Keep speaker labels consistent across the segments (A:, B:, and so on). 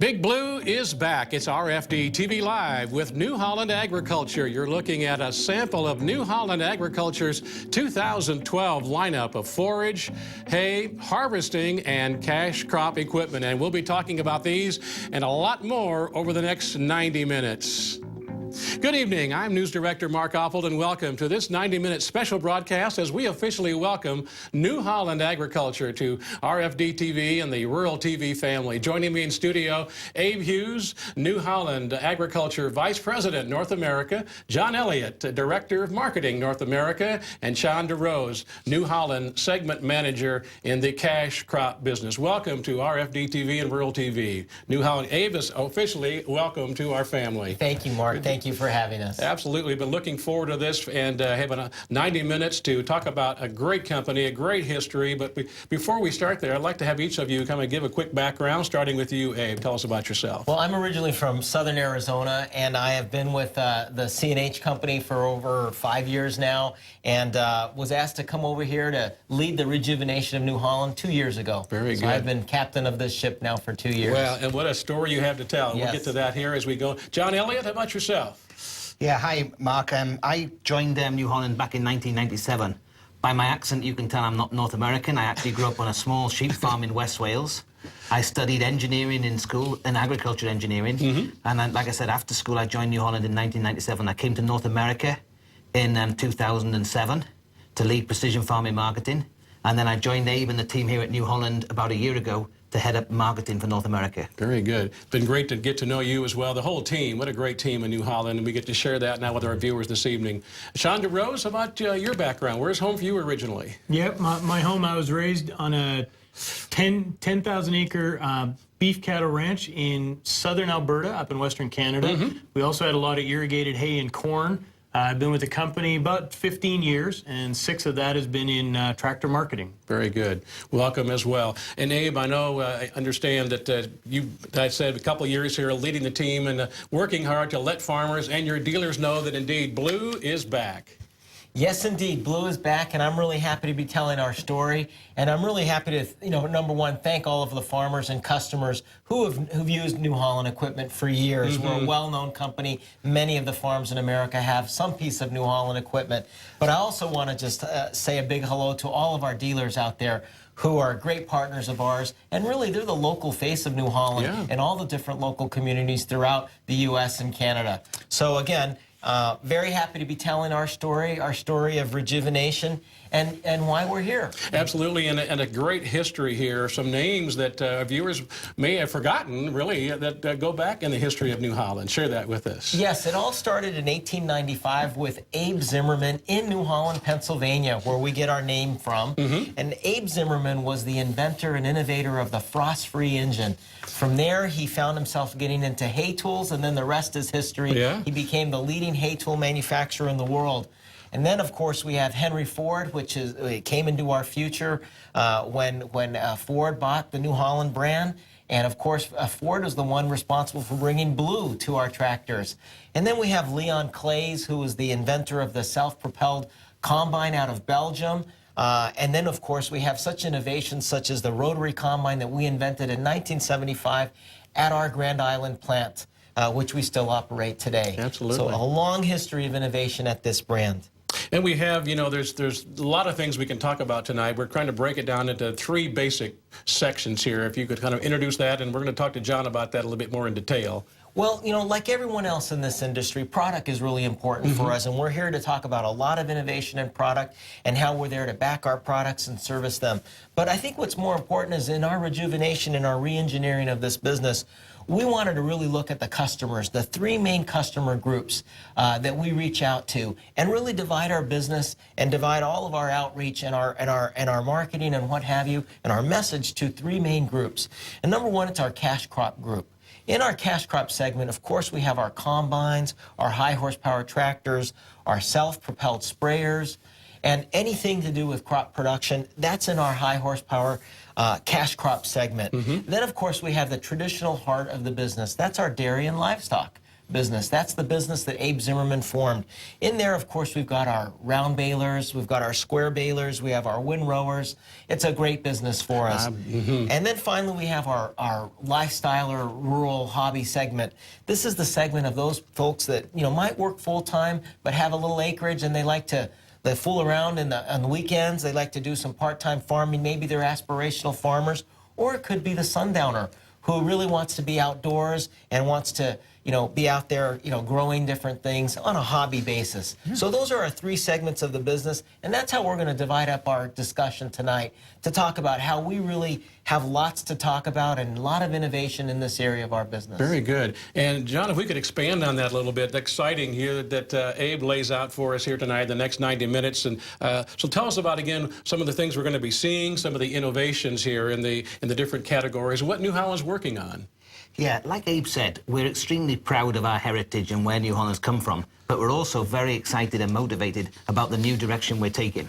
A: Big Blue is back. It's RFD TV Live with New Holland Agriculture. You're looking at a sample of New Holland Agriculture's 2012 lineup of forage, hay, harvesting, and cash crop equipment. And we'll be talking about these and a lot more over the next 90 minutes. Good evening. I'm News Director Mark Oppold, and welcome to this 90-minute special broadcast as we officially welcome New Holland Agriculture to RFD TV and the Rural TV family. Joining me in studio, Abe Hughes, New Holland Agriculture Vice President, North America, John Elliott, Director of Marketing, North America, and Sean DeRose, New Holland Segment Manager in the cash crop business. Welcome to RFD TV and Rural TV. New Holland, Abe is officially welcome to our family.
B: Thank you, Mark. Thank you for having us.
A: Absolutely. Been looking forward to this and having 90 minutes to talk about a great company, a great history. But before we start there, I'd like to have each of you come and give a quick background, starting with you, Abe. Tell us about yourself.
B: Well, I'm originally from southern Arizona, and I have been with the C&H company for over 5 years now, and was asked to come over here to lead the rejuvenation of New Holland 2 years ago.
A: Very good.
B: So I've been captain of this ship now for 2 years.
A: Well, and what a story you have to tell.
B: Yes.
A: We'll get to that here as we go. John Elliott, how about yourself?
C: Yeah, hi, Mark. I joined New Holland back in 1997. By my accent, you can tell I'm not North American. I actually grew up on a small sheep farm in West Wales. I studied engineering in school, in agriculture engineering. And then, like I said, after school, I joined New Holland in 1997. I came to North America in 2007 to lead precision farming marketing. And then I joined Abe and the team here at New Holland about a year ago to head up marketing for North America.
A: Very good. It's been great to get to know you as well. The whole team, what a great team in New Holland, and we get to share that now with our viewers this evening. Sean DeRose, how about your background? Where's home for you originally?
D: Yep, my home, I was raised on a 10,000 acre beef cattle ranch in southern Alberta, up in western Canada. We also had a lot of irrigated hay and corn. I've been with the company about 15 years, and 6 of that has been in tractor marketing.
A: Very good. Welcome as well. And Abe, I know, I understand that I said a couple of years here leading the team and working hard to let farmers and your dealers know that indeed Blue is back.
B: Yes, indeed. Blue is back, and I'm really happy to be telling our story. And I'm really happy to, number one, thank all of the farmers and customers who've used New Holland equipment for years. We're a well-known company. Many of the farms in America have some piece of New Holland equipment. But I also want to just say a big hello to all of our dealers out there who are great partners of ours. And really, they're the local face of New Holland and all the different local communities throughout the U.S. and Canada. So again, very happy to be telling our story of rejuvenation and why we're here.
A: Absolutely, and a great history here. Some names that viewers may have forgotten, really, that go back in the history of New Holland. Share that with us.
B: Yes, it all started in 1895 with Abe Zimmerman in New Holland, Pennsylvania, where we get our name from. And Abe Zimmerman was the inventor and innovator of the frost-free engine. From there, he found himself getting into hay tools, and then the rest is history. He became the leading hay tool manufacturer in the world. And then, of course, we have Henry Ford, which came into our future when Ford bought the New Holland brand. And, of course, Ford is the one responsible for bringing Blue to our tractors. And then we have Leon Clays, who was the inventor of the self-propelled combine out of Belgium. And then, of course, we have such innovations such as the rotary combine that we invented in 1975 at our Grand Island plant, which we still operate today.
A: Absolutely.
B: So a long history of innovation at this brand.
A: And we have, there's a lot of things we can talk about tonight. We're trying to break it down into 3 basic sections here. If you could kind of introduce that, and we're going to talk to John about that a little bit more in detail.
B: Well, like everyone else in this industry, product is really important for us, and we're here to talk about a lot of innovation in product and how we're there to back our products and service them. But I think what's more important is in our rejuvenation and our re-engineering of this business, we wanted to really look at the customers, the 3 main customer groups that we reach out to, and really divide our business and divide all of our outreach and our marketing and what have you, and our message to 3 main groups. And number one, it's our cash crop group. In our cash crop segment, of course, we have our combines, our high horsepower tractors, our self-propelled sprayers, and anything to do with crop production, that's in our high horsepower cash crop segment. Then, of course, we have the traditional heart of the business. That's our dairy and livestock business. That's the business that Abe Zimmerman formed. In there, of course, we've got our round balers, we've got our square balers, we have our windrowers. It's a great business for us. And then finally, we have our lifestyle or rural hobby segment. This is the segment of those folks that, you know, might work full-time but have a little acreage and they like to fool around on the weekends. They like to do some part-time farming. Maybe they're aspirational farmers. Or it could be the sundowner who really wants to be outdoors and wants to, you know, be out there, you know, growing different things on a hobby basis. So those are our three segments of the business, and that's how we're going to divide up our discussion tonight to talk about how we really have lots to talk about and a lot of innovation in this area of our business.
A: Very good. And John, if we could expand on that a little bit, exciting here that Abe lays out for us here tonight, the next 90 minutes. And so tell us about, again, some of the things we're going to be seeing, some of the innovations here in the different categories, what New Holland's working on.
C: Yeah, like Abe said, we're extremely proud of our heritage and where New Holland's come from, but we're also very excited and motivated about the new direction we're taking.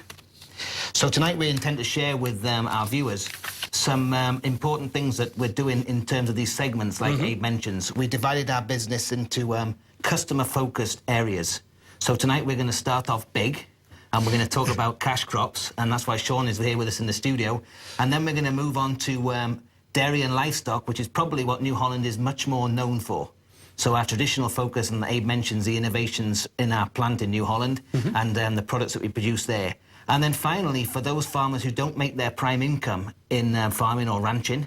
C: So tonight we intend to share with our viewers some important things that we're doing in terms of these segments, like Abe mentions. We divided our business into customer-focused areas. So tonight we're going to start off big, and we're going to talk about cash crops, and that's why Sean is here with us in the studio. And then we're going to move on to dairy and livestock, which is probably what New Holland is much more known for. So our traditional focus, and Abe mentions the innovations in our plant in New Holland and the products that we produce there. And then finally, for those farmers who don't make their prime income in farming or ranching,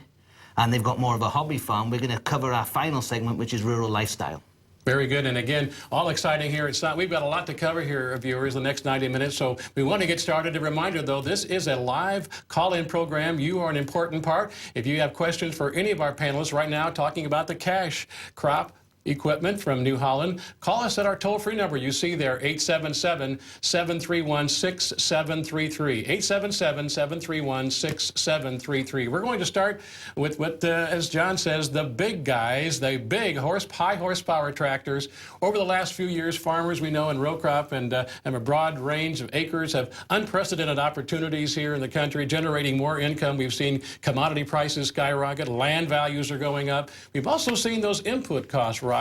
C: and they've got more of a hobby farm, we're going to cover our final segment, which is rural lifestyle.
A: Very good. And again, all exciting here. We've got a lot to cover here, viewers, the next 90 minutes. So we want to get started. A reminder, though, this is a live call-in program. You are an important part. If you have questions for any of our panelists right now talking about the cash crop equipment from New Holland, call us at our toll-free number you see there, 877-731-6733, 877-731-6733. We're going to start with what, as John says, the big guys, the big high horsepower tractors. Over the last few years, farmers we know in row crop and a broad range of acres have unprecedented opportunities here in the country, generating more income. We've seen commodity prices skyrocket, land values are going up. We've also seen those input costs rise.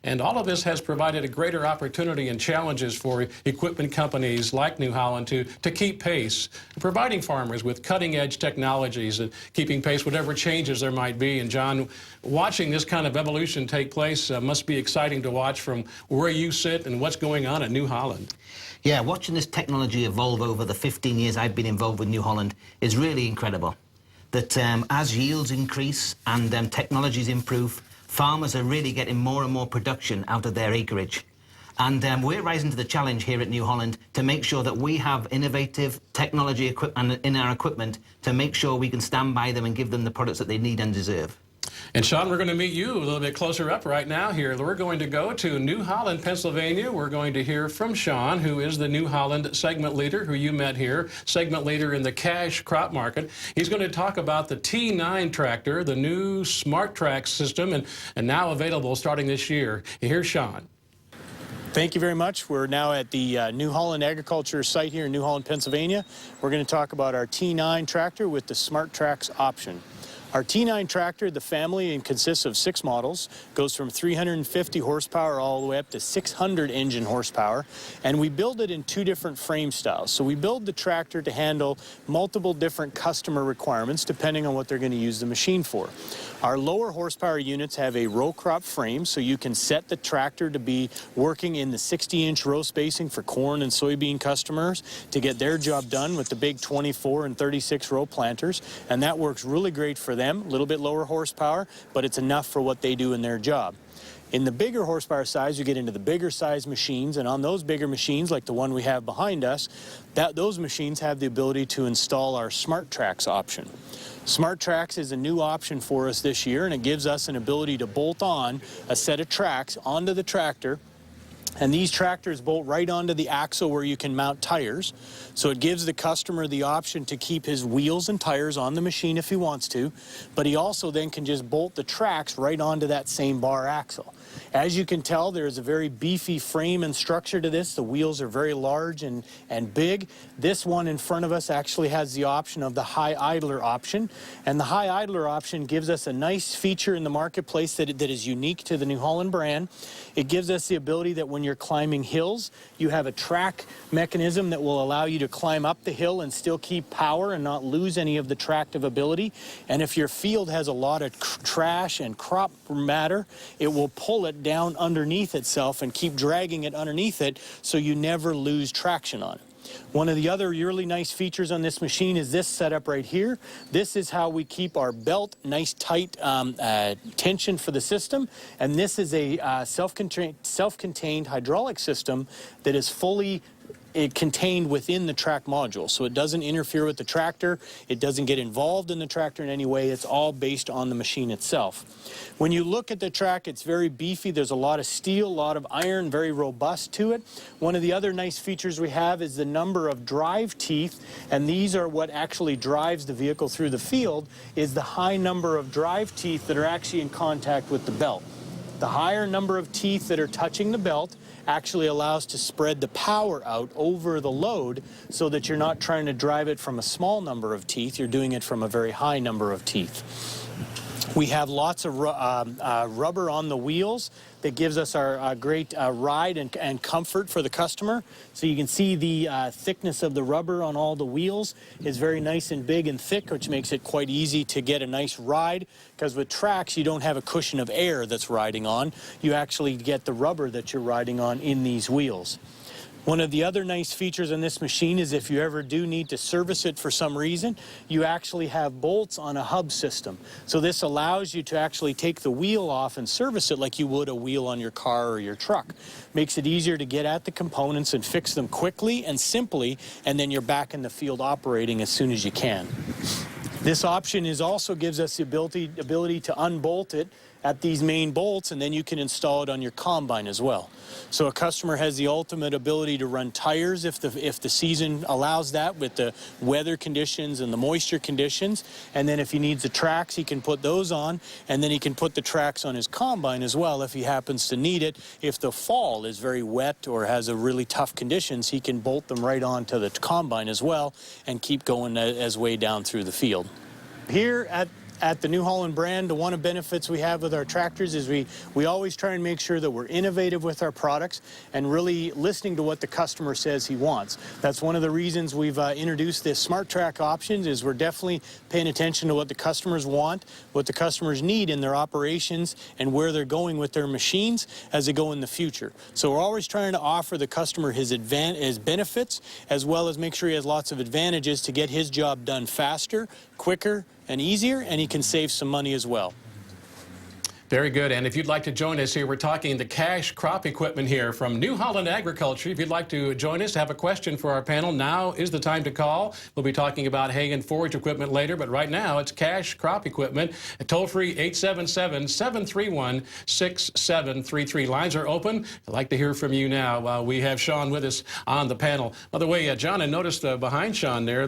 A: And all of this has provided a greater opportunity and challenges for equipment companies like New Holland to keep pace, providing farmers with cutting-edge technologies and keeping pace whatever changes there might be. And John, watching this kind of evolution take place must be exciting to watch from where you sit and what's going on at New Holland.
C: Yeah, watching this technology evolve over the 15 years I've been involved with New Holland is really incredible. That as yields increase and technologies improve, farmers are really getting more and more production out of their acreage. And we're rising to the challenge here at New Holland to make sure that we have innovative technology in our equipment to make sure we can stand by them and give them the products that they need and deserve.
A: And Sean, we're going to meet you a little bit closer up right now here. We're going to go to New Holland, Pennsylvania. We're going to hear from Sean, who is the New Holland segment leader, who you met here, segment leader in the cash crop market. He's going to talk about the T9 tractor, the new Smart Track system, and now available starting this year. Here's Sean.
D: Thank you very much. We're now at the New Holland Agriculture site here in New Holland, Pennsylvania. We're going to talk about our T9 tractor with the Smart Tracks option. Our T9 tractor, the family, and consists of 6 models, goes from 350 horsepower all the way up to 600 engine horsepower, and we build it in 2 different frame styles. So we build the tractor to handle multiple different customer requirements depending on what they're going to use the machine for. Our lower horsepower units have a row crop frame, so you can set the tractor to be working in the 60-inch row spacing for corn and soybean customers to get their job done with the big 24 and 36 row planters, and that works really great for them. A little bit lower horsepower, but it's enough for what they do in their job. In the bigger horsepower size, you get into the bigger size machines, and on those bigger machines, like the one we have behind us, those machines have the ability to install our Smart Tracks option. Smart Tracks is a new option for us this year, and it gives us an ability to bolt on a set of tracks onto the tractor. And these tractors bolt right onto the axle where you can mount tires. So it gives the customer the option to keep his wheels and tires on the machine if he wants to, but he also then can just bolt the tracks right onto that same bar axle. As you can tell, there's a very beefy frame and structure to this. The wheels are very large and big. This one in front of us actually has the option of the high idler option. And the high idler option gives us a nice feature in the marketplace that is unique to the New Holland brand. It gives us the ability that when you're climbing hills, you have a track mechanism that will allow you to climb up the hill and still keep power and not lose any of the tractive ability. And if your field has a lot of trash and crop matter, it will pull it down underneath itself and keep dragging it underneath it so you never lose traction on it. One of the other really nice features on this machine is this setup right here. This is how we keep our belt nice tight tension for the system, and this is a self-contained hydraulic system that is fully contained within the track module, so it doesn't interfere with the tractor, it doesn't get involved in the tractor in any way. It's all based on the machine itself. When you look at the track, it's very beefy. There's a lot of steel, a lot of iron, very robust to it. One of the other nice features we have is the number of drive teeth, and these are what actually drives the vehicle through the field, is the high number of drive teeth that are actually in contact with the belt. The higher number of teeth that are touching the belt actually allows to spread the power out over the load so that you're not trying to drive it from a small number of teeth, you're doing it from a very high number of teeth. We have lots of rubber on the wheels that gives us our great ride and comfort for the customer. So you can see the thickness of the rubber on all the wheels is very nice and big and thick, which makes it quite easy to get a nice ride, because with tracks you don't have a cushion of air that's riding on. You actually get the rubber that you're riding on in these wheels. One of the other nice features on this machine is if you ever do need to service it for some reason, you actually have bolts on a hub system. So this allows you to actually take the wheel off and service it like you would a wheel on your car or your truck. Makes it easier to get at the components and fix them quickly and simply, and then you're back in the field operating as soon as you can. This option also gives us the ability to unbolt it at these main bolts, and then you can install it on your combine as well. So a customer has the ultimate ability to run tires if the season allows that, with the weather conditions and the moisture conditions. And then if he needs the tracks, he can put those on, and then he can put the tracks on his combine as well if he happens to need it. If the fall is very wet or has a really tough conditions, he can bolt them right onto the combine as well and keep going as way down through the field. Here at the New Holland brand, one of the benefits we have with our tractors is we always try and make sure that we're innovative with our products and really listening to what the customer says he wants. That's one of the reasons we've introduced this Smart Track options, is we're definitely paying attention to what the customers want, what the customers need in their operations, and where they're going with their machines as they go in the future. So we're always trying to offer the customer his benefits, as well as make sure he has lots of advantages to get his job done faster, quicker, and easier, and he can save some money as well.
A: Very good. And if you'd like to join us here, we're talking the cash crop equipment here from New Holland Agriculture. If you'd like to join us, have a question for our panel, now is the time to call. We'll be talking about hay and forage equipment later, but right now it's cash crop equipment. Toll-free 877-731-6733. Lines are open. I'd like to hear from you now. We have Sean with us on the panel. By the way, John, I noticed behind Sean there,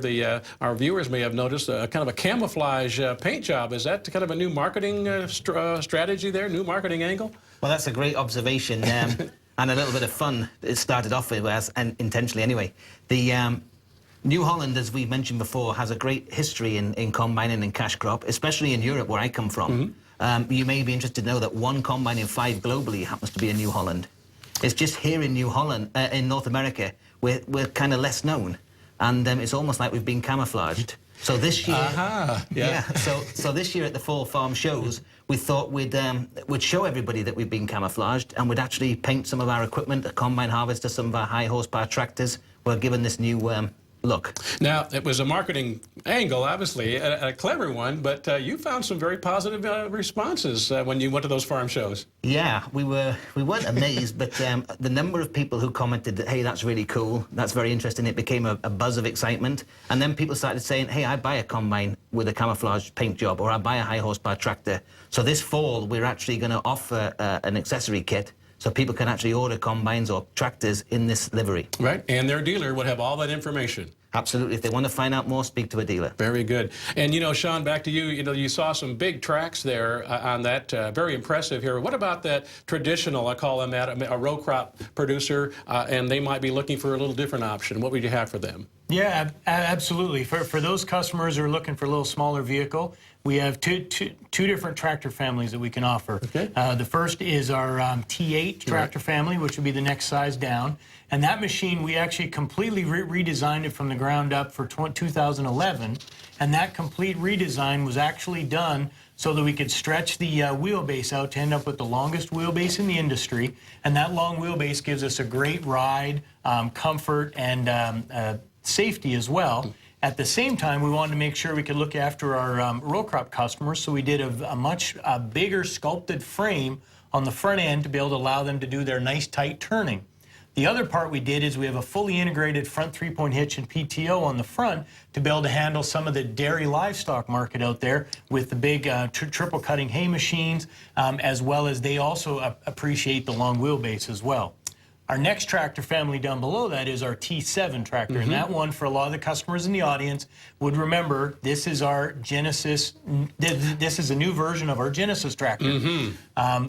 A: our viewers may have noticed kind of a camouflage paint job. Is that kind of a new marketing strategy there, new marketing angle?
C: Well, that's a great observation, and a little bit of fun. It started off with, and intentionally anyway. The New Holland, as we've mentioned before, has a great history in combining and cash crop, especially in Europe, where I come from. You may be interested to know that 1 combine in 5 globally happens to be a New Holland. It's just here in New Holland, in North America, we're kind of less known, and it's almost like we've been camouflaged. So this year, so this year at the Fall Farm shows, we thought we'd show everybody that we've been camouflaged, and we'd actually paint some of our equipment, a combine harvester, some of our high horsepower tractors. We're given this new look.
A: Now, it was a marketing angle, obviously, a clever one, but you found some very positive responses when you went to those farm shows.
C: Yeah, we weren't amazed, but the number of people who commented that, hey, that's really cool, that's very interesting, it became a buzz of excitement. And then people started saying, hey, I buy a combine with a camouflage paint job, or I buy a high horsepower tractor. So this fall, we're actually going to offer an accessory kit, so people can actually order combines or tractors in this livery.
A: Right, and their dealer would have all that information.
C: Absolutely. If they want to find out more, speak to a dealer.
A: Very good. And you know, Sean, back to you. You know, you saw some big tracks there on that. Very impressive here. What about that traditional, I call them that, a row crop producer, and they might be looking for a little different option? What would you have for them?
D: Yeah, absolutely. For those customers who are looking for a little smaller vehicle, we have two different tractor families that we can offer.
A: Okay.
D: The first is our T8 tractor family, which would be the next size down. And that machine, we actually completely redesigned it from the ground up for 2011. And that complete redesign was actually done so that we could stretch the wheelbase out to end up with the longest wheelbase in the industry. And that long wheelbase gives us a great ride, comfort, and safety as well. At the same time, we wanted to make sure we could look after our row crop customers, so we did a much bigger sculpted frame on the front end to be able to allow them to do their nice tight turning. The other part we did is we have a fully integrated front three-point hitch and PTO on the front to be able to handle some of the dairy livestock market out there with the big triple cutting hay machines, as well as they also appreciate the long wheelbase as well. Our next tractor family down below that is our T7 tractor, and that one, for a lot of the customers in the audience, would remember this is our Genesis. This is a new version of our Genesis tractor.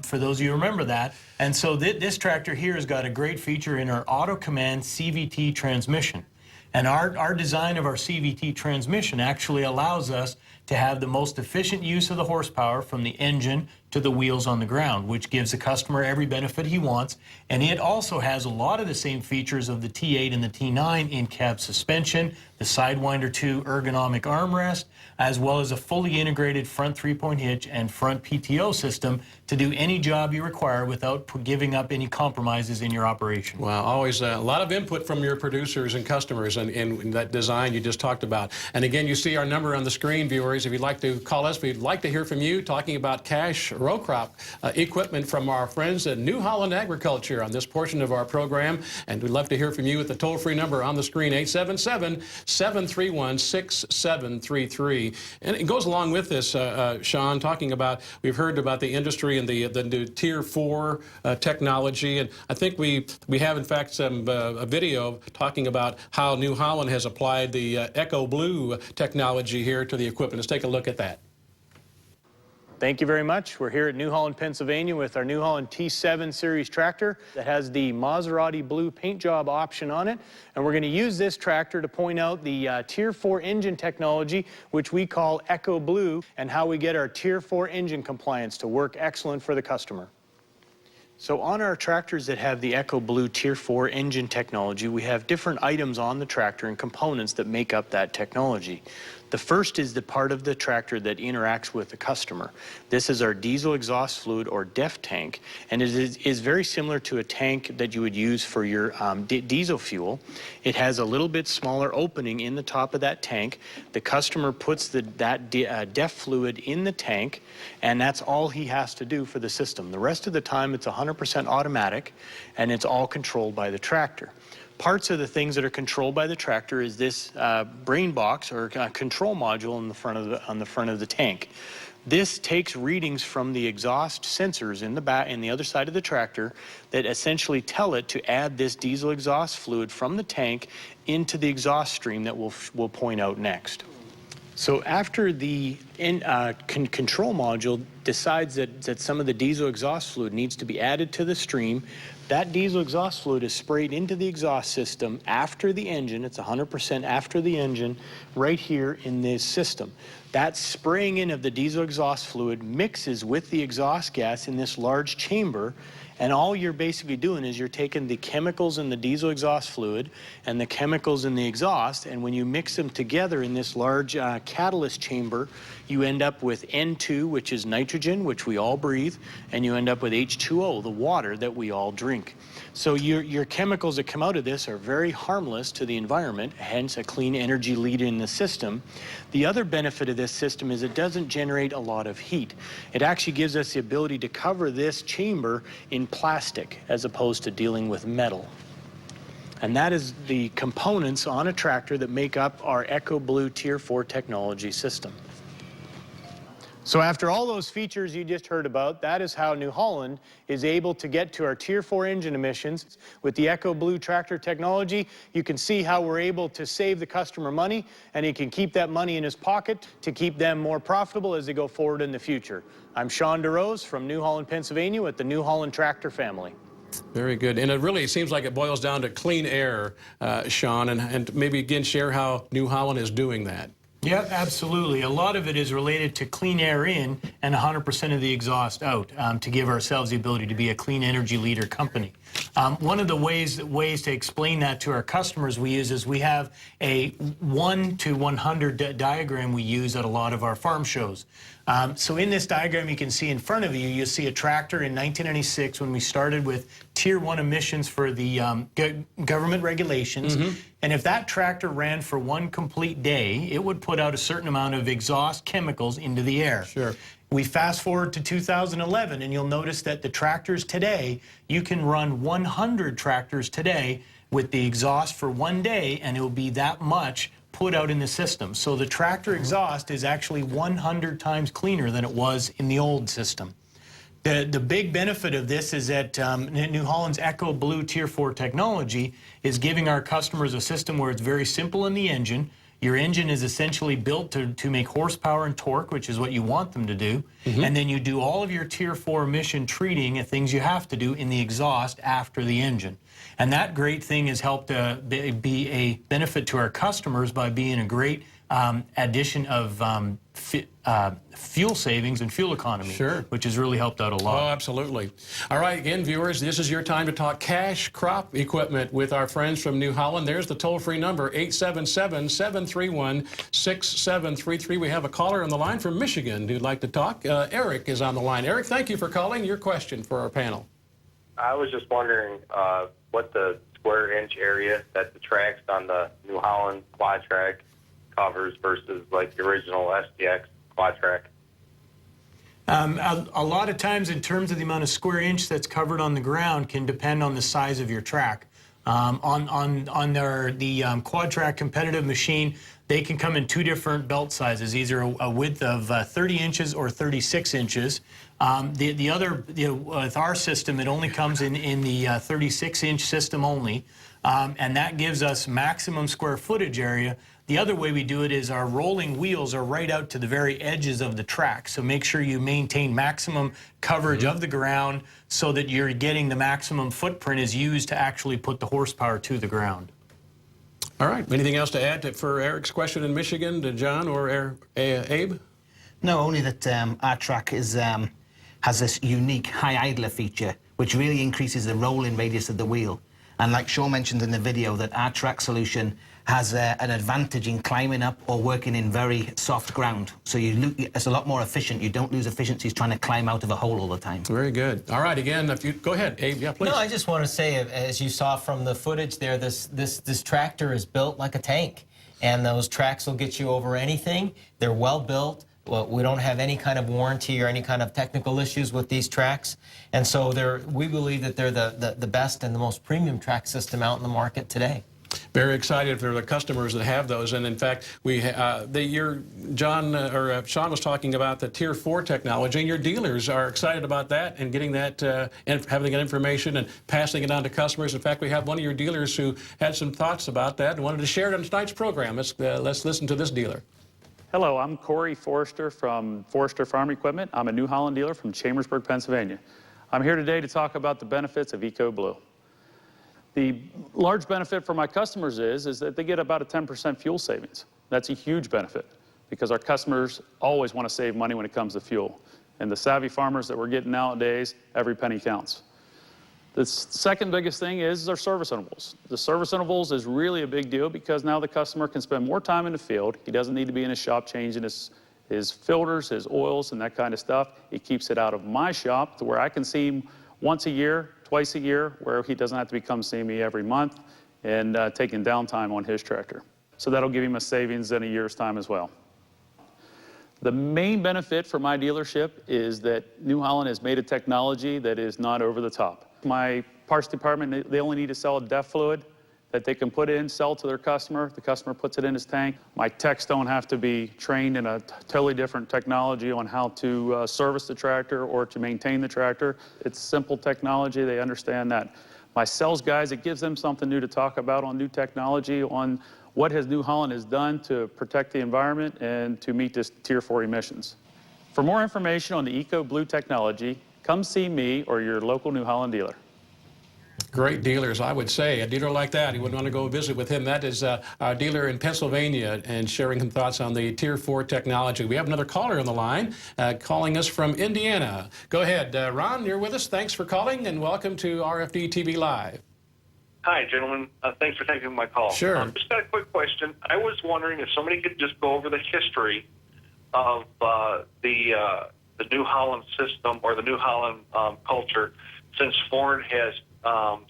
D: For those of you who remember that, and so this tractor here has got a great feature in our auto command CVT transmission, and our design of our CVT transmission actually allows us to have the most efficient use of the horsepower from the engine to the wheels on the ground, which gives the customer every benefit he wants. And it also has a lot of the same features of the T8 and the T9 in-cab suspension, the Sidewinder 2 ergonomic armrest, as well as a fully integrated front three-point hitch and front PTO system to do any job you require without giving up any compromises in your operation.
A: Wow, always a lot of input from your producers and customers in that design you just talked about. And again, you see our number on the screen, viewers. If you'd like to call us, we'd like to hear from you talking about cash row crop equipment from our friends at New Holland Agriculture on this portion of our program. And we'd love to hear from you at the toll-free number on the screen, 877-731-6733. And it goes along with this, Sean, talking about, we've heard about the industry and the new Tier 4 technology. And I think we have, in fact, a video talking about how New Holland has applied the Echo Blue technology here to the equipment. Let's take a look at that.
D: Thank you very much. We're here at New Holland, Pennsylvania with our New Holland T7 series tractor that has the Maserati blue paint job option on it. And we're going to use this tractor to point out the Tier 4 engine technology, which we call Echo Blue, and how we get our Tier 4 engine compliance to work excellent for the customer. So on our tractors that have the Echo Blue Tier 4 engine technology, we have different items on the tractor and components that make up that technology. The first is the part of the tractor that interacts with the customer. This is our diesel exhaust fluid, or DEF tank, and it is very similar to a tank that you would use for your diesel fuel. It has a little bit smaller opening in the top of that tank. The customer puts that DEF fluid in the tank, and that's all he has to do for the system. The rest of the time, it's 100% automatic, and it's all controlled by the tractor. Parts of the things that are controlled by the tractor is this brain box or control module on the front of the tank. This takes readings from the exhaust sensors in the other side of the tractor that essentially tell it to add this diesel exhaust fluid from the tank into the exhaust stream that we'll point out next. So after the control module decides that some of the diesel exhaust fluid needs to be added to the stream, that diesel exhaust fluid is sprayed into the exhaust system after the engine. It's 100% after the engine, right here in this system. That spraying in of the diesel exhaust fluid mixes with the exhaust gas in this large chamber, and all you're basically doing is you're taking the chemicals in the diesel exhaust fluid and the chemicals in the exhaust, and when you mix them together in this large catalyst chamber, you end up with N2, which is nitrogen, which we all breathe, and you end up with H2O, the water that we all drink. So your chemicals that come out of this are very harmless to the environment, hence a clean energy leader in the system. The other benefit of this system is it doesn't generate a lot of heat. It actually gives us the ability to cover this chamber in plastic as opposed to dealing with metal. And that is the components on a tractor that make up our Echo Blue Tier 4 technology system. So after all those features you just heard about, that is how New Holland is able to get to our Tier 4 engine emissions. With the EcoBlue tractor technology, you can see how we're able to save the customer money, and he can keep that money in his pocket to keep them more profitable as they go forward in the future. I'm Sean DeRose from New Holland, Pennsylvania with the New Holland Tractor family.
A: Very good. And it really seems like it boils down to clean air, Sean, and maybe again share how New Holland is doing that.
D: Yeah, absolutely. A lot of it is related to clean air in and 100% of the exhaust out, to give ourselves the ability to be a clean energy leader company. One of the ways to explain that to our customers we use is we have a 1 to 100 diagram we use at a lot of our farm shows. So in this diagram you can see in front of you, you'll see a tractor in 1996 when we started with Tier 1 emissions for the government regulations. And if that tractor ran for one complete day, it would put out a certain amount of exhaust chemicals into the air.
A: Sure.
D: We fast forward to 2011, and you'll notice that the tractors today, you can run 100 tractors today with the exhaust for one day, and it will be that much put out in the system. So the tractor exhaust is actually 100 times cleaner than it was in the old system. The big benefit of this is that New Holland's EcoBlue Tier 4 technology is giving our customers a system where it's very simple in the engine. Your engine is essentially built to make horsepower and torque, which is what you want them to do. And then you do all of your Tier 4 emission treating and things you have to do in the exhaust after the engine. And that great thing has helped be a benefit to our customers by being a great addition of fuel savings and fuel economy,
A: Sure.
D: which has really helped out a lot.
A: Oh, absolutely. All right, again, viewers, this is your time to talk cash crop equipment with our friends from New Holland. There's the toll-free number, 877-731-6733. We have a caller on the line from Michigan who'd like to talk. Eric is on the line. Eric, thank you for calling. Your question for our panel.
E: I was just wondering what the square inch area that the tracks on the New Holland quad track covers versus like the original SDX quad track.
D: A lot of times in terms of the amount of square inch that's covered on the ground can depend on the size of your track. On the quad track competitive machine, they can come in two different belt sizes, either a width of 30 inches or 36 inches. The other, with our system, it only comes in the 36-inch system only, and that gives us maximum square footage area. The other way we do it is our rolling wheels are right out to the very edges of the track, so make sure you maintain maximum coverage of the ground so that you're getting the maximum footprint is used to actually put the horsepower to the ground.
A: All right, anything else to add for Eric's question in Michigan to John or Abe?
C: No, only that our track has this unique high idler feature, which really increases the rolling radius of the wheel. And like Sean mentioned in the video, that our track solution has an advantage in climbing up or working in very soft ground. So it's a lot more efficient. You don't lose efficiencies trying to climb out of a hole all the time.
A: Very good. All right, again, if you go ahead, Abe. Yeah, please.
B: No, I just want to say, as you saw from the footage there, this tractor is built like a tank, and those tracks will get you over anything. They're well built. Well, we don't have any kind of warranty or any kind of technical issues with these tracks, and so we believe that they're the best and the most premium track system out in the market today.
A: Very excited for the customers that have those, and in fact, Sean was talking about the Tier 4 technology, and your dealers are excited about that and getting that and having that information and passing it on to customers. In fact, we have one of your dealers who had some thoughts about that and wanted to share it on tonight's program. Let's listen to this dealer.
F: Hello, I'm Corey Forrester from Forrester Farm Equipment. I'm a New Holland dealer from Chambersburg, Pennsylvania. I'm here today to talk about the benefits of EcoBlue. The large benefit for my customers is that they get about a 10% fuel savings. That's a huge benefit because our customers always want to save money when it comes to fuel. And the savvy farmers that we're getting nowadays, every penny counts. The second biggest thing is our service intervals. The service intervals is really a big deal because now the customer can spend more time in the field. He doesn't need to be in his shop changing his filters, his oils, and that kind of stuff. It keeps it out of my shop to where I can see him once a year, twice a year, where he doesn't have to come see me every month and taking downtime on his tractor. So that'll give him a savings in a year's time as well. The main benefit for my dealership is that New Holland has made a technology that is not over the top. My parts department, they only need to sell a DEF fluid. that they can put in, sell to their customer. The customer puts it in his tank. My techs don't have to be trained in a totally different technology on how to service the tractor or to maintain the tractor. It's simple technology. They understand that. My sales guys, it gives them something new to talk about on new technology, on what New Holland has done to protect the environment and to meet this Tier 4 emissions. For more information on the EcoBlue technology, come see me or your local New Holland dealer.
A: Great dealers, I would say. A dealer like that, you would want to go visit with him. That is our dealer in Pennsylvania and sharing some thoughts on the Tier 4 technology. We have another caller on the line calling us from Indiana. Go ahead, Ron, you're with us. Thanks for calling and welcome to RFD TV Live.
E: Hi, gentlemen. Thanks for taking my call.
A: Sure.
E: Just got a quick question. I was wondering if somebody could just go over the history of the New Holland system or the New Holland culture since Ford has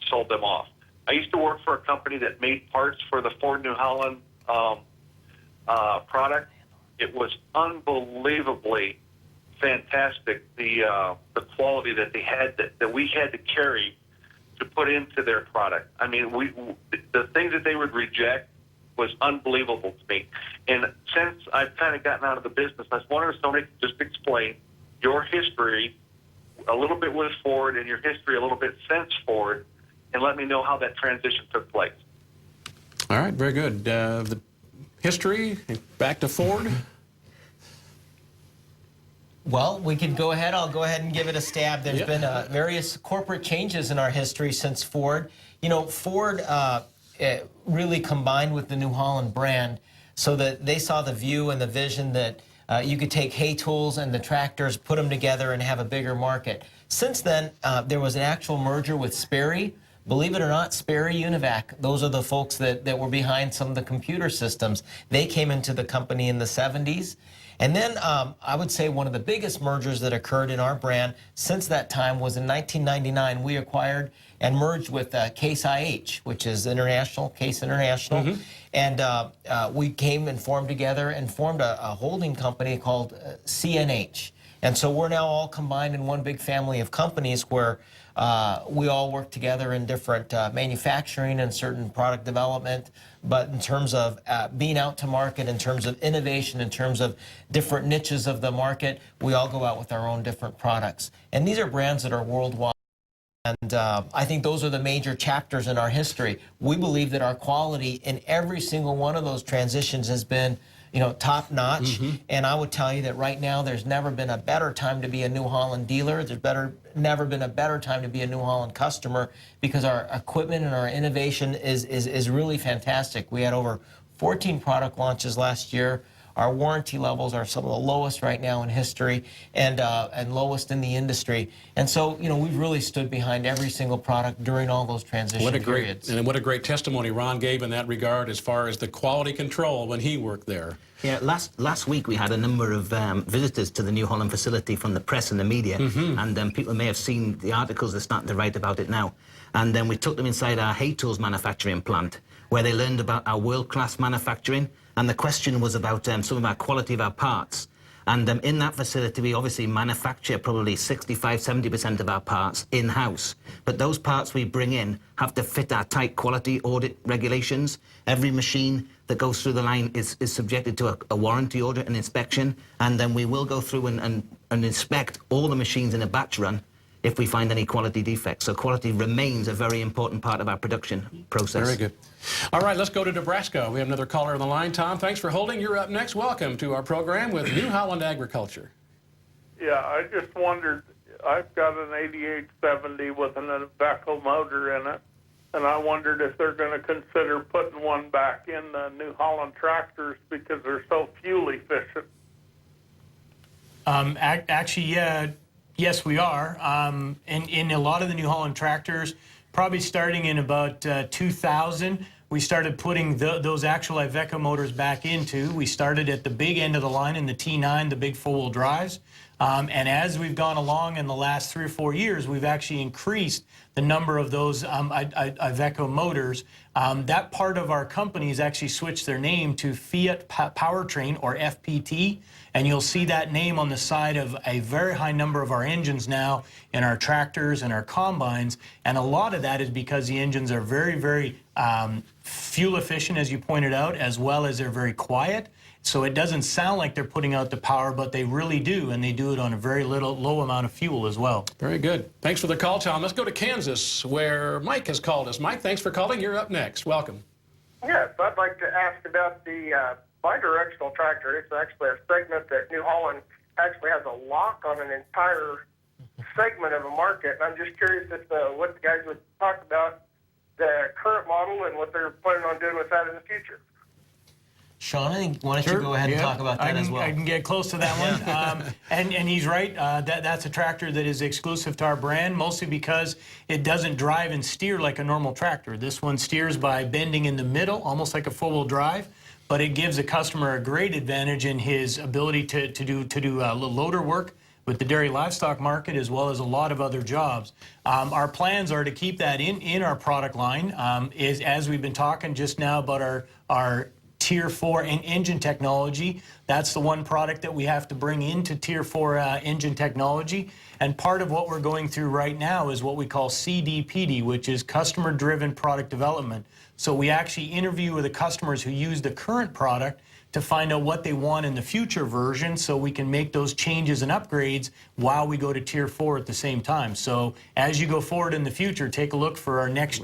E: sold them off. I used to work for a company that made parts for the Ford New Holland product. It was unbelievably fantastic, the quality that they had, that we had to carry to put into their product. I mean, the things that they would reject was unbelievable to me. And since I've kind of gotten out of the business, I was wondering if somebody could just explain your history a little bit with Ford and your history a little bit since Ford, and let me know how that transition took place.
A: All right, very good. The history, back to Ford.
B: Well, we could go ahead. I'll go ahead and give it a stab. There's been various corporate changes in our history since Ford. You know, Ford really combined with the New Holland brand so that they saw the view and the vision that you could take hay tools and the tractors, put them together, and have a bigger market. Since then, there was an actual merger with Sperry. Believe it or not, Sperry Univac, those are the folks that were behind some of the computer systems. They came into the company in the 70s. And then I would say one of the biggest mergers that occurred in our brand since that time was in 1999. We acquired and merged with Case IH, which is Case International. And we came and formed together and formed a holding company called CNH. And so we're now all combined in one big family of companies where we all work together in different manufacturing and certain product development. But in terms of being out to market, in terms of innovation, in terms of different niches of the market, we all go out with our own different products. And these are brands that are worldwide. And I think those are the major chapters in our history. We believe that our quality in every single one of those transitions has been, you know, top notch. And I would tell you that right now there's never been a better time to be a New Holland dealer. There's never been a better time to be a New Holland customer because our equipment and our innovation is really fantastic. We had over 14 product launches last year. Our warranty levels are some of the lowest right now in history and lowest in the industry. And so, you know, we've really stood behind every single product during all those transition periods.
A: And what a great testimony Ron gave in that regard as far as the quality control when he worked there.
C: Yeah, last week we had a number of visitors to the New Holland facility from the press and the media, and people may have seen the articles. They're starting to write about it now. And then we took them inside our hay tools manufacturing plant, where they learned about our world-class manufacturing. And the question was about some of our quality of our parts. And in that facility, we obviously manufacture probably 65–70% of our parts in-house. But those parts we bring in have to fit our tight quality audit regulations. Every machine that goes through the line is subjected to a warranty audit and inspection. And then we will go through and inspect all the machines in a batch run if we find any quality defects. So quality remains a very important part of our production process.
A: Very good. All right, let's go to Nebraska. We have another caller on the line. Tom, thanks for holding. You're up next. Welcome to our program with New Holland Agriculture.
G: Yeah, I just wondered, I've got an 8870 with an Iveco motor in it, and I wondered if they're going to consider putting one back in the New Holland tractors because they're so fuel efficient.
D: Actually, yeah. Yes, we are. In a lot of the New Holland tractors, probably starting in about 2000, we started putting those actual Iveco motors back into. We started at the big end of the line in the T9, the big four-wheel drives. And as we've gone along in the last 3 or 4 years, we've actually increased the number of those Iveco motors. That part of our company has actually switched their name to Fiat Powertrain, or FPT, and you'll see that name on the side of a very high number of our engines now in our tractors and our combines. And a lot of that is because the engines are very, very fuel efficient, as you pointed out, as well as they're very quiet. So it doesn't sound like they're putting out the power, but they really do, and they do it on a very low amount of fuel as well.
A: Very good. Thanks for the call, Tom. Let's go to Kansas, where Mike has called us. Mike, thanks for calling. You're up next. Welcome.
H: Yes, I'd like to ask about the bidirectional tractor. It's actually a segment that New Holland actually has a lock on an entire segment of a market. And I'm just curious as to what the guys would talk about the current model and what they're planning on doing with that in the future.
B: Sean, I think, why don't you go ahead and talk about that as well?
D: I can get close to that one. And he's right. That's a tractor that is exclusive to our brand, mostly because it doesn't drive and steer like a normal tractor. This one steers by bending in the middle, almost like a four-wheel drive, but it gives the customer a great advantage in his ability to do loader work with the dairy livestock market, as well as a lot of other jobs. Our plans are to keep that in our product line, as we've been talking just now about our Tier 4 engine technology. That's the one product that we have to bring into Tier 4 engine technology. And part of what we're going through right now is what we call CDPD, which is customer-driven product development. So we actually interview with the customers who use the current product to find out what they want in the future version, so we can make those changes and upgrades while we go to Tier 4 at the same time. So as you go forward in the future, take a look for our next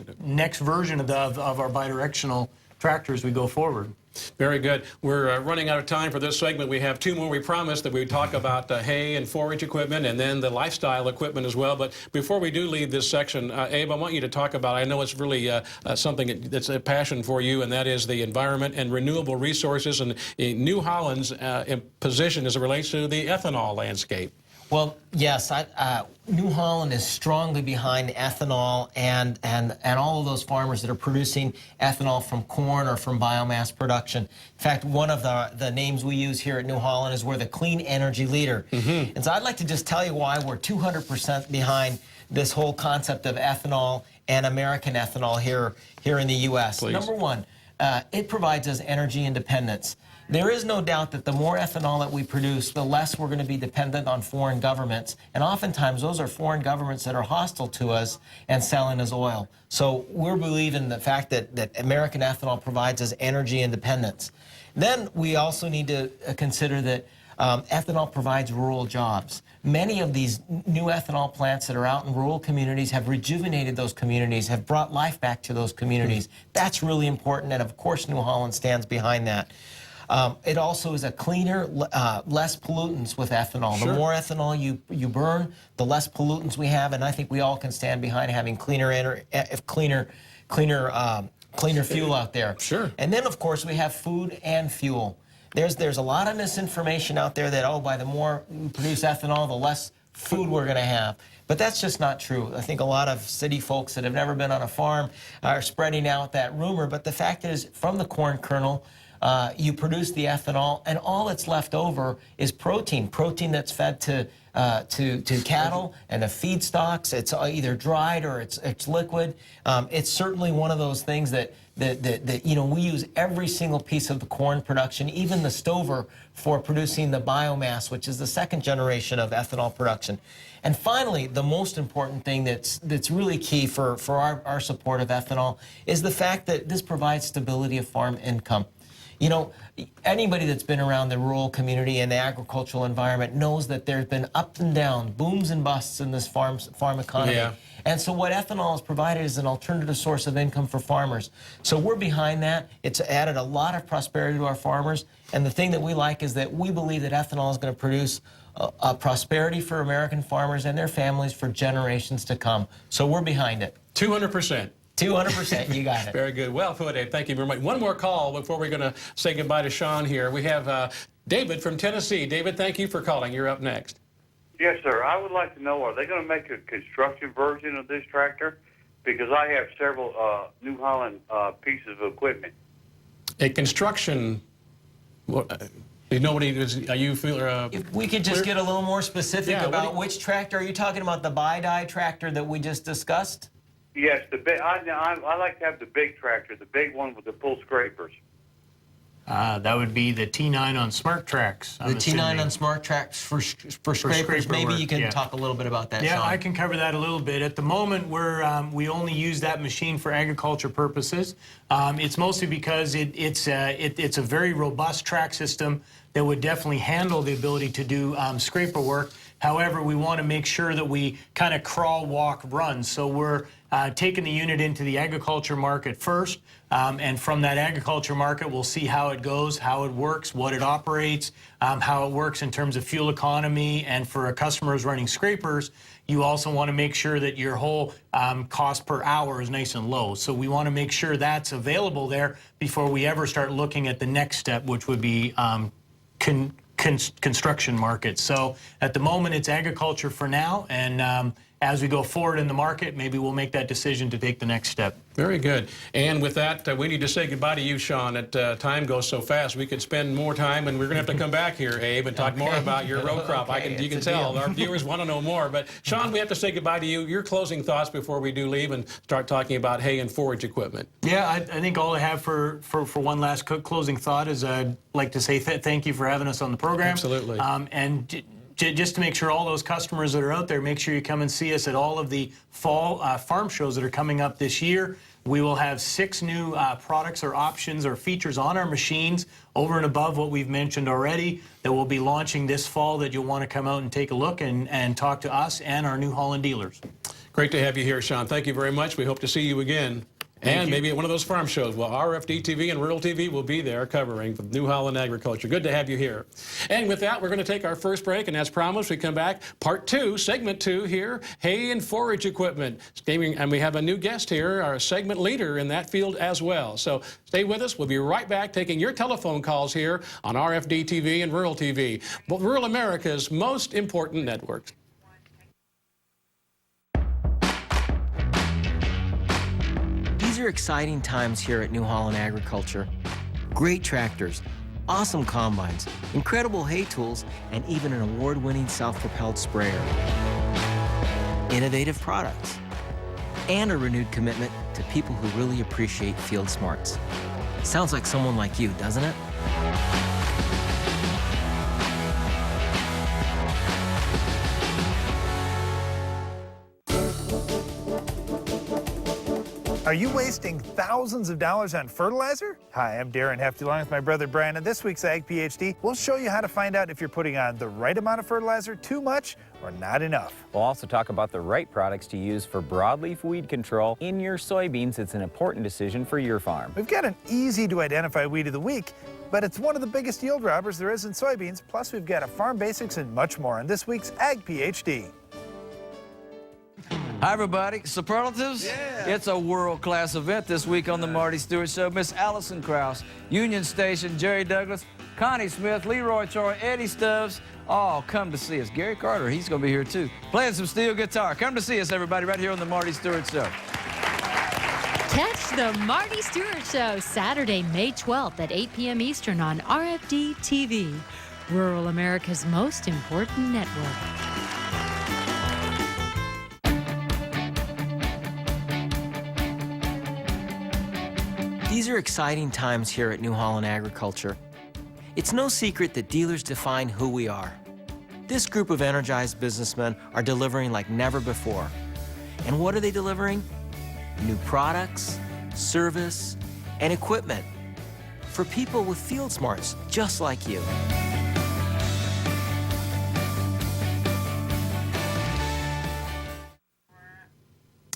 D: version of our bidirectional tractor as we go forward.
A: Very good. We're running out of time for this segment. We have two more. We promised that we'd talk about hay and forage equipment and then the lifestyle equipment as well. But before we do leave this section, Abe, I want you to talk about, I know it's really something that's a passion for you, and that is the environment and renewable resources and New Holland's position as it relates to the ethanol landscape.
B: Well, yes, New Holland is strongly behind ethanol and all of those farmers that are producing ethanol from corn or from biomass production. In fact, one of the names we use here at New Holland is we're the clean energy leader. And so I'd like to just tell you why we're 200% behind this whole concept of ethanol and American ethanol here in the U.S.
A: Please.
B: Number one, it provides us energy independence. There is no doubt that the more ethanol that we produce, the less we're going to be dependent on foreign governments. And oftentimes, those are foreign governments that are hostile to us and selling us oil. So we're believing the fact that American ethanol provides us energy independence. Then we also need to consider that ethanol provides rural jobs. Many of these new ethanol plants that are out in rural communities have rejuvenated those communities, have brought life back to those communities. That's really important, and of course New Holland stands behind that. It also is a cleaner, less pollutants with ethanol.
A: Sure.
B: The more ethanol you burn, the less pollutants we have, and I think we all can stand behind having cleaner fuel out there.
A: Sure.
B: And then, of course, we have food and fuel. There's a lot of misinformation out there that, oh, by the more we produce ethanol, the less food we're going to have. But that's just not true. I think a lot of city folks that have never been on a farm are spreading out that rumor. But the fact is, from the corn kernel, you produce the ethanol, and all that's left over is protein that's fed to cattle and the feedstocks. It's either dried or it's liquid. It's certainly one of those things that we use every single piece of the corn production, even the stover, for producing the biomass, which is the second generation of ethanol production. And finally, the most important thing that's really key for our support of ethanol is the fact that this provides stability of farm income. You know, anybody that's been around the rural community and the agricultural environment knows that there's been ups and downs, booms and busts in this farm economy.
A: Yeah.
B: And so what ethanol has provided is an alternative source of income for farmers. So we're behind that. It's added a lot of prosperity to our farmers. And the thing that we like is that we believe that ethanol is going to produce a prosperity for American farmers and their families for generations to come. So we're behind it.
A: 200%.
B: 200%, you got it.
A: Very good. Well put, Abe. Thank you very much. One more call before we're going to say goodbye to Sean here. We have David from Tennessee. David, thank you for calling. You're up next.
I: Yes, sir. I would like to know, are they going to make a construction version of this tractor? Because I have several New Holland pieces of equipment.
A: A construction... Nobody is. Are you feel?
B: If we could just
A: clear?
B: get a little more specific
A: Yeah,
B: about which tractor. Are you talking about the bi-die tractor that we just discussed?
I: Yes, the big. I like to have the big tractor, the big one with the full scrapers.
D: That would be the T9 on Smart Tracks.
B: The T9 on Smart Tracks for scrapers.
D: scraper
B: Maybe
D: work,
B: you can
D: yeah.
B: talk a little bit about that,
D: Yeah,
B: Sean.
D: I can cover that a little bit. At the moment, we only use that machine for agriculture purposes. It's mostly because it's a very robust track system that would definitely handle the ability to do scraper work. However, we want to make sure that we kind of crawl, walk, run. So we're taking the unit into the agriculture market first, and from that agriculture market, we'll see how it goes, how it works, what it operates, how it works in terms of fuel economy, and for customers running scrapers, you also want to make sure that your whole cost per hour is nice and low. So we want to make sure that's available there before we ever start looking at the next step, which would be construction market. So at the moment, it's agriculture for now, and as we go forward in the market, maybe we'll make that decision to take the next step.
A: Very good. And with that, we need to say goodbye to you, Sean. Time goes so fast. We could spend more time, and we're going to have to come back here, Abe, and talk more about your row crop.
B: Okay,
A: You can tell. Our viewers want to know more. But, Sean, we have to say goodbye to you. Your closing thoughts before we do leave and start talking about hay and forage equipment.
D: Yeah, I think all I have for one last closing thought is I'd like to say thank you for having us on the program.
A: Absolutely.
D: And just to make sure all those customers that are out there, make sure you come and see us at all of the fall farm shows that are coming up this year. We will have 6 new products or options or features on our machines over and above what we've mentioned already that we'll be launching this fall that you'll want to come out and take a look and talk to us and our New Holland dealers.
A: Great to have you here, Sean. Thank you very much. We hope to see you again. And maybe at one of those farm shows. Well, RFD TV and Rural TV will be there covering New Holland Agriculture. Good to have you here. And with that, we're going to take our first break. And as promised, we come back, part 2, segment 2 here, hay and forage equipment. And we have a new guest here, our segment leader in that field as well. So stay with us. We'll be right back taking your telephone calls here on RFD TV and Rural TV, Rural America's most important network.
B: These are exciting times here at New Holland Agriculture. Great tractors, awesome combines, incredible hay tools, and even an award-winning self-propelled sprayer. Innovative products, and a renewed commitment to people who really appreciate field smarts. Sounds like someone like you, doesn't it?
J: Are you wasting thousands of dollars on fertilizer? Hi, I'm Darren Hefty along with my brother Brian. And this week's Ag PhD, we'll show you how to find out if you're putting on the right amount of fertilizer, too much, or not enough.
K: We'll also talk about the right products to use for broadleaf weed control in your soybeans. It's an important decision for your farm.
J: We've got an easy to identify weed of the week, but it's one of the biggest yield robbers there is in soybeans. Plus, we've got a farm basics and much more on this week's Ag PhD.
L: Hi, everybody. Superlatives? Yeah. It's a world-class event this week on the Marty Stewart Show. Miss Allison Krause, Union Station, Jerry Douglas, Connie Smith, Leroy Troy, Eddie Stubbs, all come to see us. Gary Carter, he's going to be here, too, playing some steel guitar. Come to see us, everybody, right here on the Marty Stewart Show.
M: Catch the Marty Stewart Show Saturday, May 12th at 8 p.m. Eastern on RFD TV, Rural America's most important network.
B: These are exciting times here at New Holland Agriculture. It's no secret that dealers define who we are. This group of energized businessmen are delivering like never before. And what are they delivering? New products, service, and equipment for people with field smarts just like you.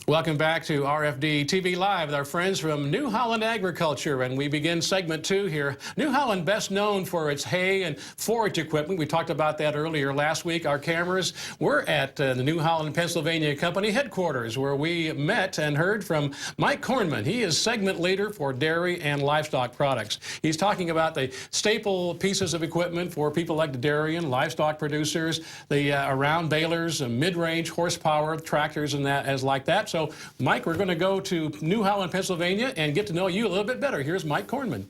A: Welcome back to RFD TV Live with our friends from New Holland Agriculture, and we begin segment 2 here. New Holland, best known for its hay and forage equipment. We talked about that earlier last week. Our cameras were at the New Holland, Pennsylvania Company headquarters, where we met and heard from Mike Kornman. He is segment leader for dairy and livestock products. He's talking about the staple pieces of equipment for people like the dairy and livestock producers, the around balers, mid-range horsepower tractors and that as like that. So, Mike, we're going to go to New Holland, Pennsylvania, and get to know you a little bit better. Here's Mike Kornman.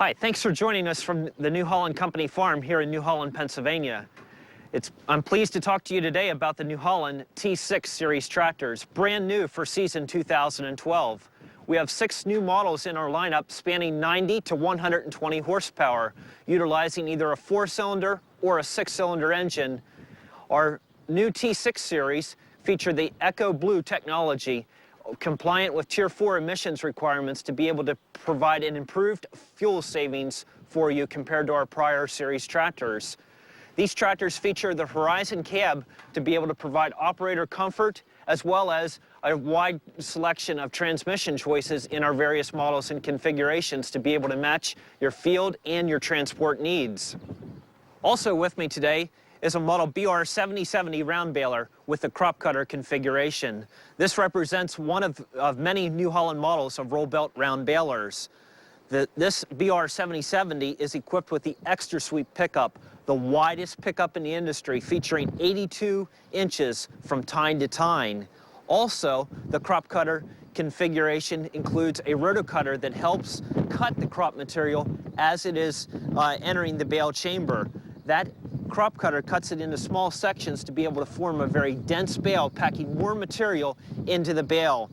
N: Hi, thanks for joining us from the New Holland Company farm here in New Holland, Pennsylvania. I'm pleased to talk to you today about the New Holland T6 series tractors, brand new for season 2012. We have 6 new models in our lineup spanning 90 to 120 horsepower, utilizing either a 4-cylinder or a 6-cylinder engine. Our new T6 series feature the Eco Blue technology, compliant with Tier 4 emissions requirements to be able to provide an improved fuel savings for you compared to our prior series tractors. These tractors feature the Horizon cab to be able to provide operator comfort, as well as a wide selection of transmission choices in our various models and configurations to be able to match your field and your transport needs. Also with me today is a model BR7070 round baler with the crop cutter configuration. This represents one of many New Holland models of roll belt round balers. This BR7070 is equipped with the Extra Sweep pickup, the widest pickup in the industry, featuring 82 inches from tine to tine. Also, the crop cutter configuration includes a rotocutter that helps cut the crop material as it is entering the bale chamber. That crop cutter cuts it into small sections to be able to form a very dense bale, packing more material into the bale.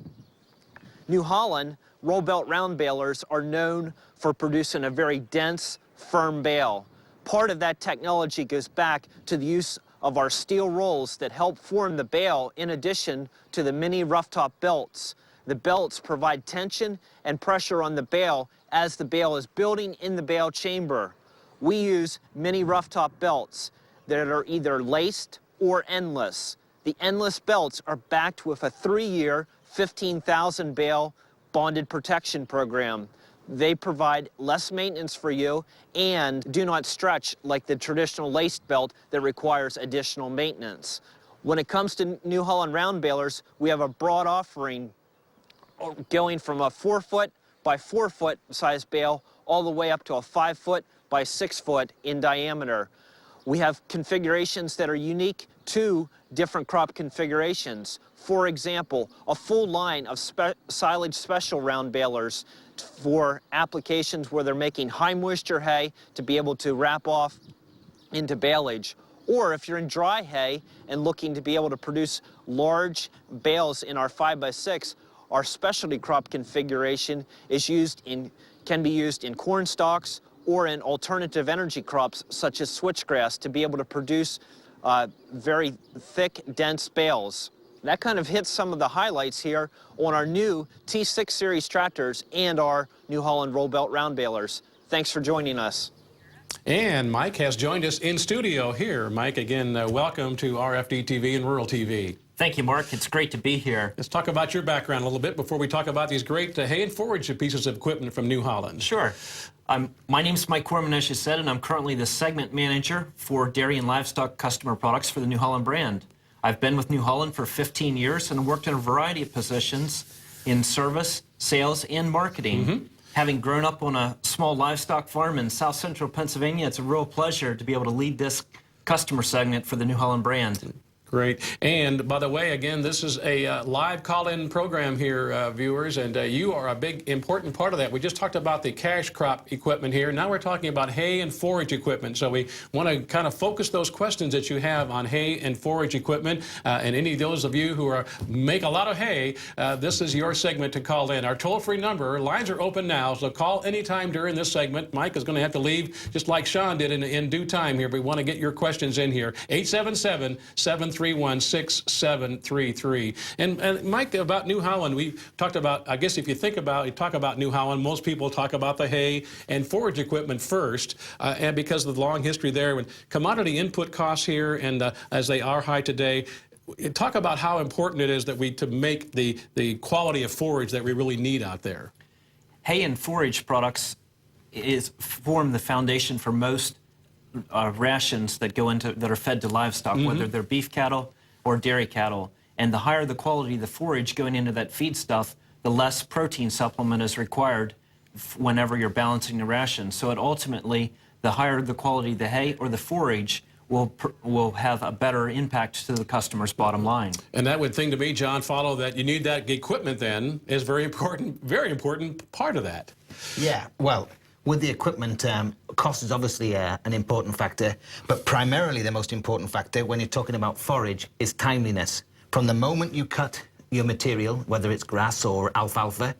N: New Holland roll belt round balers are known for producing a very dense, firm bale. Part of that technology goes back to the use of our steel rolls that help form the bale in addition to the mini rough top belts. The belts provide tension and pressure on the bale as the bale is building in the bale chamber. We use mini rough top belts that are either laced or endless. The endless belts are backed with a 3-year, 15,000 bale bonded protection program. They provide less maintenance for you and do not stretch like the traditional laced belt that requires additional maintenance. When it comes to New Holland round balers, we have a broad offering going from a 4-foot by 4-foot size bale all the way up to a 5-foot by 6-foot in diameter. We have configurations that are unique to different crop configurations. For example, a full line of silage special round balers for applications where they're making high moisture hay to be able to wrap off into baleage. Or if you're in dry hay and looking to be able to produce large bales in our 5x6, our specialty crop configuration can be used in corn stalks or in alternative energy crops such as switchgrass to be able to produce very thick, dense bales. That kind of hits some of the highlights here on our new T6 series tractors and our New Holland roll belt round balers. Thanks for joining us.
A: And Mike has joined us in studio here. Mike, again, welcome to RFD TV and Rural TV.
B: Thank you, Mark. It's great to be here.
A: Let's talk about your background a little bit before we talk about these great hay and forage pieces of equipment from New Holland.
B: Sure. My name's Mike Corman, as you said, and I'm currently the segment manager for dairy and livestock customer products for the New Holland brand. I've been with New Holland for 15 years and worked in a variety of positions in service, sales, and marketing. Having grown up on a small livestock farm in south central Pennsylvania, it's a real pleasure to be able to lead this customer segment for the New Holland brand.
A: Great. And by the way, again, this is a live call-in program here, viewers, and you are a big, important part of that. We just talked about the cash crop equipment here. Now we're talking about hay and forage equipment. So we want to kind of focus those questions that you have on hay and forage equipment. And any of those of you who make a lot of hay, this is your segment to call in. Our toll-free number, lines are open now, so call anytime during this segment. Mike is going to have to leave just like Sean did in due time here. We want to get your questions in here. 877-731-6733. And Mike, about New Holland, we talked about, I guess if you talk about New Holland, most people talk about the hay and forage equipment first, and because of the long history there, when commodity input costs here, and as they are high today, talk about how important it is that to make the quality of forage that we really need out there.
B: Hay and forage products form the foundation for most rations that are fed to livestock, whether they're beef cattle or dairy cattle. And the higher the quality of the forage going into that feed stuff, the less protein supplement is required whenever you're balancing the ration. So ultimately, the higher the quality of the hay or the forage will have a better impact to the customer's bottom line.
A: And that would think to me, John, follow that you need that equipment then is very important part of that.
C: Yeah, well, with the equipment, cost is obviously an important factor, but primarily the most important factor when you're talking about forage is timeliness. From the moment you cut your material, whether it's grass or alfalfa,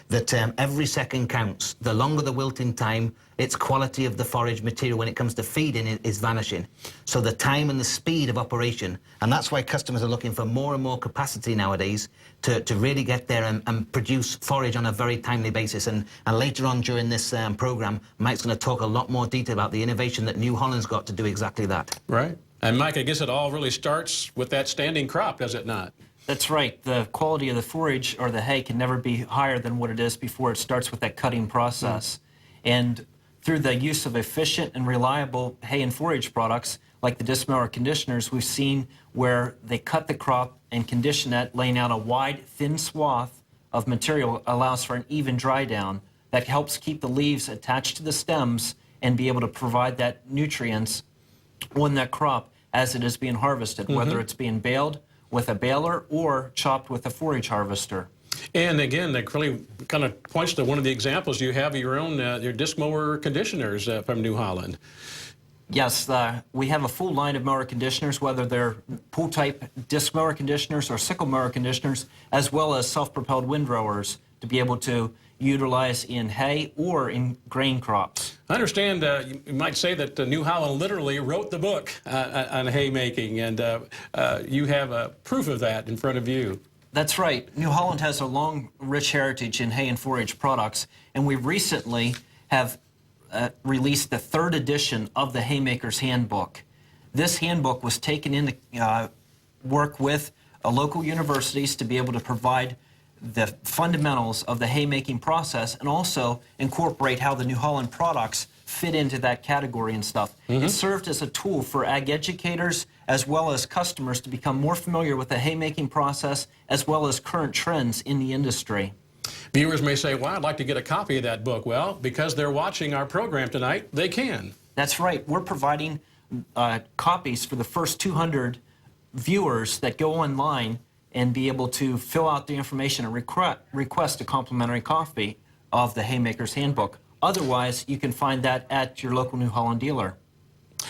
C: that every second counts. The longer the wilting time, its quality of the forage material when it comes to feeding is vanishing. So the time and the speed of operation, and that's why customers are looking for more and more capacity nowadays to really get there and produce forage on a very timely basis. And later on during this program, Mike's going to talk a lot more detail about the innovation that New Holland's got to do exactly that.
A: Right. And Mike, I guess it all really starts with that standing crop, does it not?
N: That's right. The quality of the forage or the hay can never be higher than what it is before it starts with that cutting process. And through the use of efficient and reliable hay and forage products like the disc mower conditioners, we've seen where they cut the crop and condition that, laying out a wide, thin swath of material allows for an even dry down that helps keep the leaves attached to the stems and be able to provide that nutrients on that crop as it is being harvested, whether it's being baled with a baler or chopped with a forage harvester.
A: And again, that really kind of points to one of the examples you have of your own your disc mower conditioners from New Holland.
N: Yes, we have a full line of mower conditioners, whether they're pull-type disc mower conditioners or sickle mower conditioners, as well as self-propelled windrowers to be able to utilize in hay or in grain crops.
A: I understand you might say that New Holland literally wrote the book on haymaking, and you have proof of that in front of you.
N: That's right. New Holland has a long, rich heritage in hay and forage products, and we recently have released the 3rd edition of the Haymaker's Handbook. This handbook was taken into work with local universities to be able to provide the fundamentals of the haymaking process and also incorporate how the New Holland products fit into that category and stuff. It served as a tool for ag educators as well as customers to become more familiar with the haymaking process as well as current trends in the industry.
A: Viewers may say, well, I'd like to get a copy of that book. Well, because they're watching our program tonight, they can.
N: That's right. We're providing copies for the first 200 viewers that go online and be able to fill out the information and request a complimentary copy of the Haymaker's Handbook. Otherwise, you can find that at your local New Holland dealer.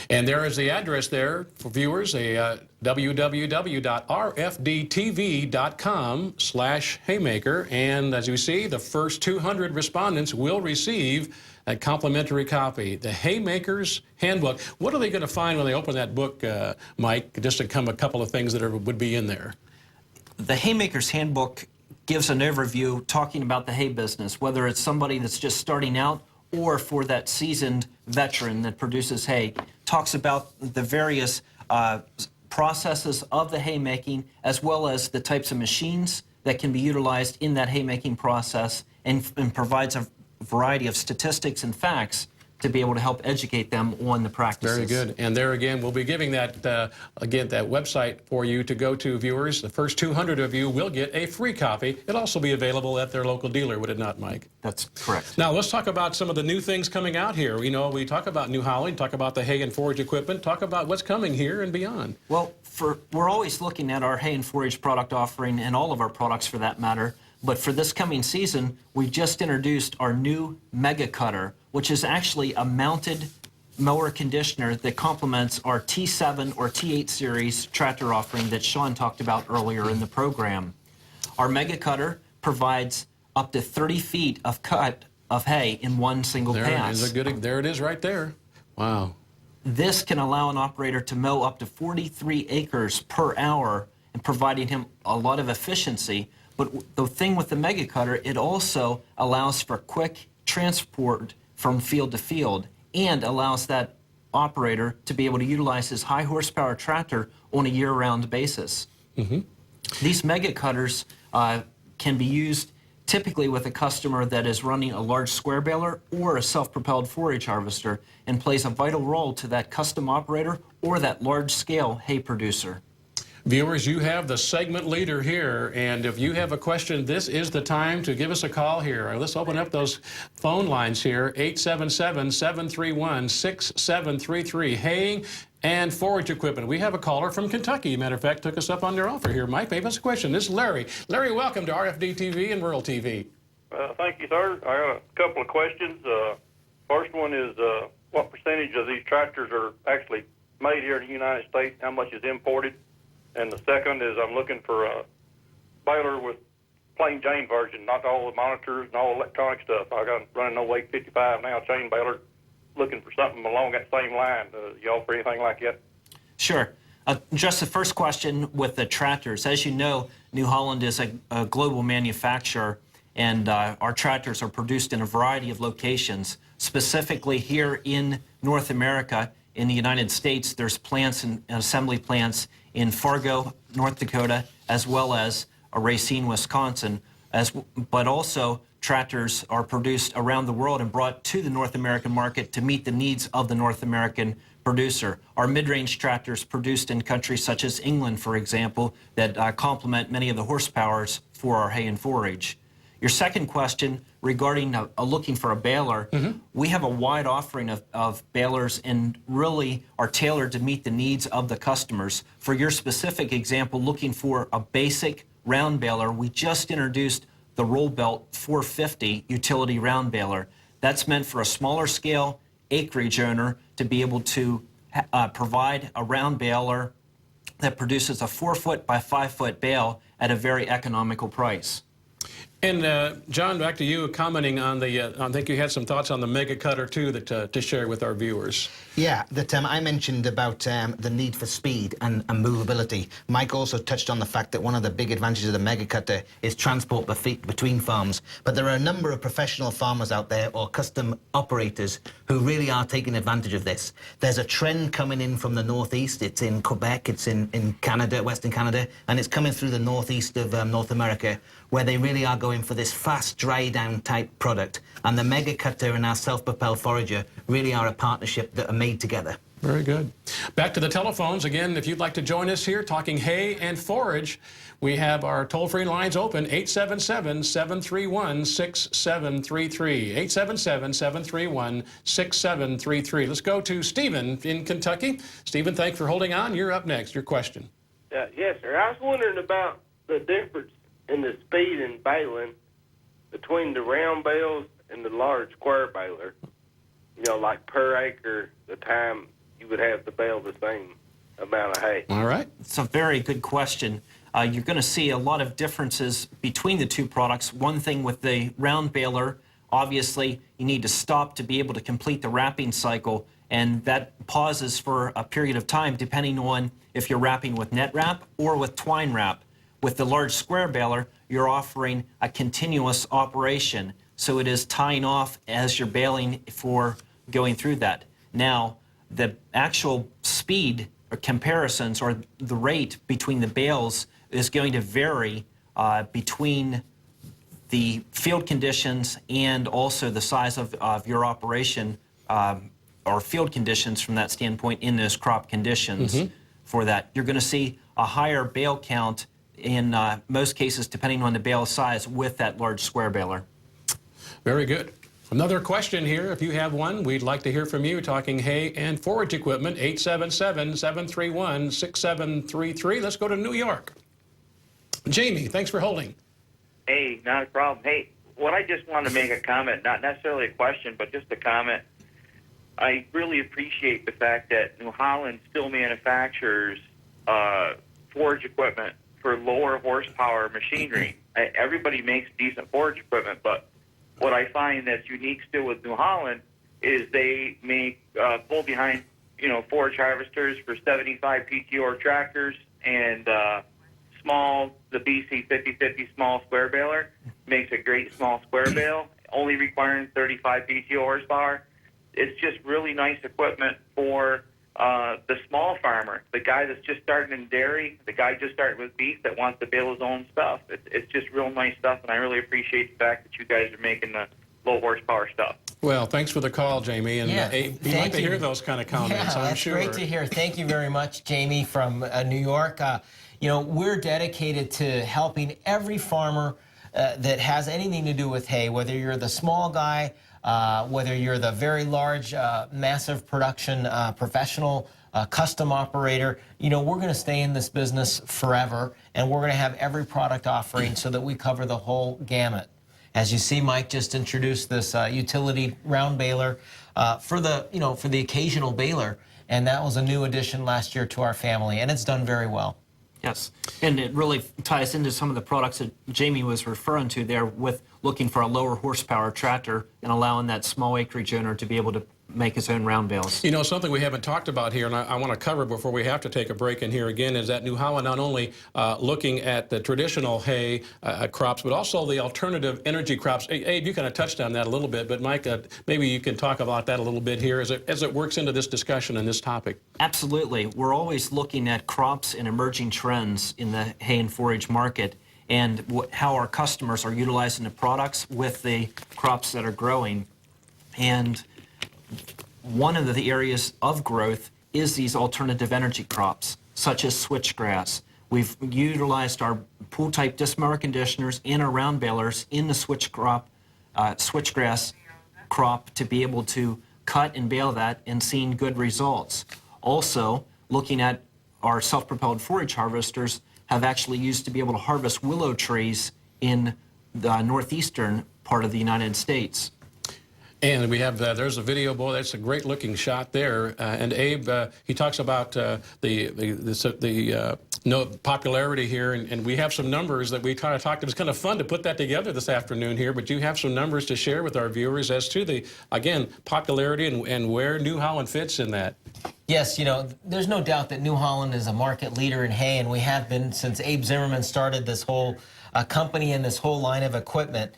A: And there is the address there for viewers, www.rfdtv.com/haymaker. And as you see, the first 200 respondents will receive a complimentary copy, the Haymaker's Handbook. What are they going to find when they open that book, Mike? Just to come a couple of things that would be in there.
N: The Haymaker's Handbook gives an overview talking about the hay business, whether it's somebody that's just starting out or for that seasoned veteran that produces hay. Talks about the various processes of the haymaking as well as the types of machines that can be utilized in that haymaking process and provides a variety of statistics and facts to be able to help educate them on the practices.
A: Very good. And there again, we'll be giving that, again, that website for you to go to, viewers. The first 200 of you will get a free copy. It'll also be available at their local dealer, would it not, Mike?
N: That's correct.
A: Now, let's talk about some of the new things coming out here. You know, we talk about New Holland, talk about the hay and forage equipment, talk about what's coming here and beyond.
N: Well, we're always looking at our hay and forage product offering and all of our products for that matter. But for this coming season, we've just introduced our new Mega Cutter, which is actually a mounted mower conditioner that complements our T7 or T8 series tractor offering that Sean talked about earlier in the program. Our Mega Cutter provides up to 30 feet of cut of hay in one single pass.
A: There it is right there. Wow.
N: This can allow an operator to mow up to 43 acres per hour and providing him a lot of efficiency. But the thing with the Mega Cutter, it also allows for quick transport from field to field and allows that operator to be able to utilize his high horsepower tractor on a year-round basis. These Mega Cutters can be used typically with a customer that is running a large square baler or a self-propelled forage harvester and plays a vital role to that custom operator or that large-scale hay producer.
A: Viewers, you have the segment leader here, and if you have a question, this is the time to give us a call here. Let's open up those phone lines here, 877-731-6733, haying and forage equipment. We have a caller from Kentucky. Matter of fact, took us up on their offer here. Mike, give us a question. This is Larry. Larry, welcome to RFD TV and Rural TV.
O: Thank you, sir. I got a couple of questions. As
I: First one is what percentage of these tractors are actually made here in the United States? How much is imported? And the second is I'm looking for a baler with plain Jane version, not all the monitors and all electronic stuff. I got running no weight 55 now, chain baler. Looking for something along that same line. You offer anything like that?
N: Sure. Just the first question with the tractors. As you know, New Holland is a global manufacturer, and our tractors are produced in a variety of locations. Specifically here in North America, in the United States, there's plants and assembly plants in Fargo, North Dakota, as well as Racine, Wisconsin. But also, tractors are produced around the world and brought to the North American market to meet the needs of the North American producer. Our mid-range tractors produced in countries such as England, for example, that complement many of the horsepowers for our hay and forage. Your second question regarding looking for a baler, we have a wide offering of balers and really are tailored to meet the needs of the customers. For your specific example, looking for a basic round baler, we just introduced the Roll Belt 450 utility round baler. That's meant for a smaller scale acreage owner to be able to provide a round baler that produces a 4-foot by 5-foot bale at a very economical price.
A: And John, back to you, commenting on the, I think you had some thoughts on the Mega Cutter too that to share with our viewers.
C: Yeah, that I mentioned about the need for speed and movability. Mike also touched on the fact that one of the big advantages of the Mega Cutter is transport between farms. But there are a number of professional farmers out there or custom operators who really are taking advantage of this. There's a trend coming in from the northeast. It's in Quebec, it's in Canada, Western Canada, and it's coming through the northeast of North America, where they really are going for this fast dry down type product. And the Mega Cutter and our self-propelled forager really are a partnership that are made together.
A: Very good. Back to the telephones. Again, if you'd like to join us here talking hay and forage, we have our toll-free lines open, 877-731-6733. 877-731-6733. Let's go to Stephen in Kentucky. Stephen, thanks for holding on. You're up next. Your question.
O: Yes, sir. I was wondering about the difference in the speed in baling between the round bales and the large square baler. You know, like per acre, the time you would have to bale the same amount of hay.
A: All right.
N: It's a very good question. You're going to see a lot of differences between the two products. One thing with the round baler, obviously, you need to stop to be able to complete the wrapping cycle, and that pauses for a period of time depending on if you're wrapping with net wrap or with twine wrap. With the large square baler, you're offering a continuous operation, so it is tying off as you're baling for going through that. Now, the actual speed or comparisons or the rate between the bales is going to vary between the field conditions and also the size of your operation or field conditions from that standpoint in those crop conditions. For that, you're going to see a higher bale count in most cases, depending on the bale size, with that large square baler.
A: Very good. Another question here, if you have one, we'd like to hear from you talking hay and forage equipment, 877-731-6733. Let's go to New York. Jamie, thanks for holding.
P: Hey, not a problem. Hey, what I just wanted to make a comment, not necessarily a question, but just a comment. I really appreciate the fact that New Holland still manufactures forage equipment for lower horsepower machinery. Everybody makes decent forage equipment, but what I find that's unique still with New Holland is they make pull behind, forage harvesters for 75 PTO tractors and the BC 5050 small square baler makes a great small square bale, only requiring 35 PTO horsepower. It's just really nice equipment for the small farmer, the guy that's just starting in dairy, the guy just starting with beef that wants to bale his own stuff. It's just real nice stuff, and I really appreciate the fact that you guys are making the low horsepower stuff.
A: Well, thanks for the call, Jamie, and we'd like to hear those kind of comments, I'm sure.
B: That's great to hear. Thank you very much, Jamie from New York. We're dedicated to helping every farmer that has anything to do with hay, whether you're the small guy, whether you're the very large, massive production professional, custom operator. We're going to stay in this business forever, and we're going to have every product offering so that we cover the whole gamut. As you see, Mike just introduced this utility round baler. for the occasional baler. And that was a new addition last year to our family, and it's done very well.
N: Yes, and it really ties into some of the products that Jamie was referring to there with looking for a lower horsepower tractor and allowing that small acreage owner to be able to make his own round bales.
A: You know, something we haven't talked about here, and I want to cover before we have to take a break in here again, is that New Holland not only looking at the traditional hay crops, but also the alternative energy crops. Abe, you kind of touched on that a little bit, but Mike, maybe you can talk about that a little bit here as it works into this discussion and this topic.
N: Absolutely. We're always looking at crops and emerging trends in the hay and forage market and how our customers are utilizing the products with the crops that are growing. And one of the areas of growth is these alternative energy crops, such as switchgrass. We've utilized our pool-type disc mower conditioners and our round balers in the switchgrass crop to be able to cut and bale that and seeing good results. Also, looking at our self-propelled forage harvesters have actually used to be able to harvest willow trees in the northeastern part of the United States.
A: And we have, there's a video, boy, that's a great looking shot there. And Abe, he talks about the popularity here, and we have some numbers that we kind of talked. It was kind of fun to put that together this afternoon here, but you have some numbers to share with our viewers as to the, again, popularity and where New Holland fits in that.
B: Yes, you know, there's no doubt that New Holland is a market leader in hay, and we have been since Abe Zimmerman started this whole company and this whole line of equipment.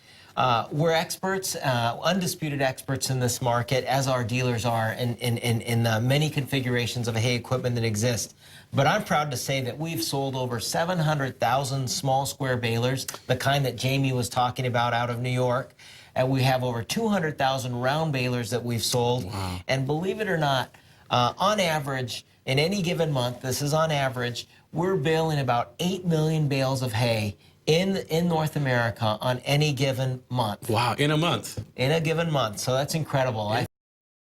B: We're experts, undisputed experts in this market, as our dealers are in many configurations of hay equipment that exist. But I'm proud to say that we've sold over 700,000 small square balers, the kind that Jamie was talking about out of New York. And we have over 200,000 round balers that we've sold. Wow. And believe it or not, on average, in any given month, this is on average, we're baling about 8 million bales of hay in North America on any given month.
A: Wow, in a month.
B: In a given month, so that's incredible. Yeah.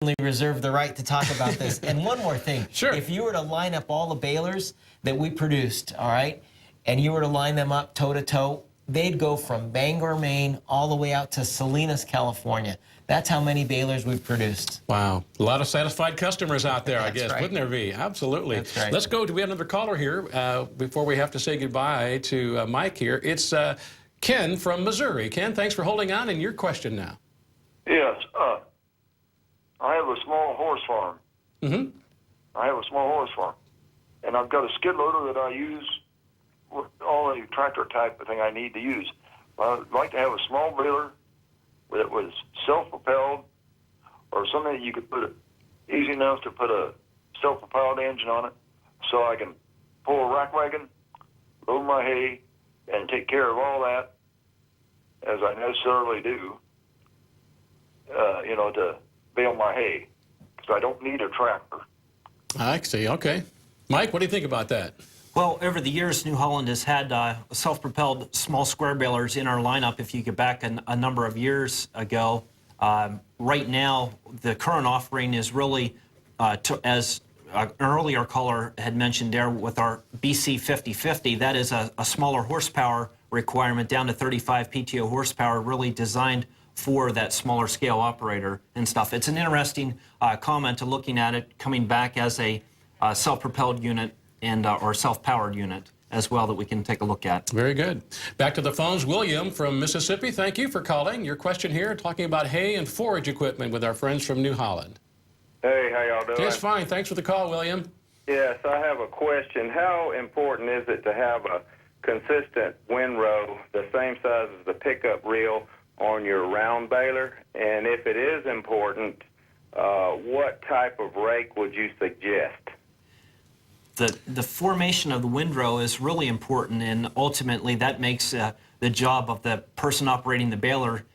B: I reserve the right to talk about this. And one more thing.
A: Sure.
B: If you were to line up all the balers that we produced, all right, and you were to line them up toe to toe, they'd go from Bangor, Maine, all the way out to Salinas, California. That's how many balers we've produced.
A: Wow. A lot of satisfied customers out there, I guess,
B: right.
A: Wouldn't there be? Absolutely.
B: That's right.
A: Let's go. Do we have another caller here before we have to say goodbye to Mike here? It's Ken from Missouri. Ken, thanks for holding on, and your question now.
Q: Yes. I have a small horse farm.
A: Mm-hmm.
Q: I have a small horse farm. And I've got a skid loader that I use with all the tractor type of thing I need to use. I'd like to have a small baler that was self-propelled, or something that you could put it easy enough to put a self-propelled engine on it, so I can pull a rack wagon, load my hay, and take care of all that, as I necessarily do, to bale my hay, because I don't need a tractor.
A: I see. Okay. Mike, what do you think about that?
N: Well, over the years, New Holland has had self-propelled small square balers in our lineup. If you go back a number of years ago, right now the current offering is really, as an earlier caller had mentioned there, with our BC 5050. That is a smaller horsepower requirement, down to 35 PTO horsepower, really designed for that smaller scale operator and stuff. It's an interesting comment to looking at it coming back as a self-propelled unit and or self-powered unit as well that we can take a look at.
A: Very good. Back to the phones. William from Mississippi, thank you for calling. Your question here, talking about hay and forage equipment with our friends from New Holland.
R: Hey, how y'all doing?
A: It's fine. Thanks for the call, William.
R: Yes, I have a question. How important is it to have a consistent windrow the same size as the pickup reel on your round baler? And if it is important, what type of rake would you suggest?
N: The formation of the windrow is really important, and ultimately that makes the job of the person operating the baler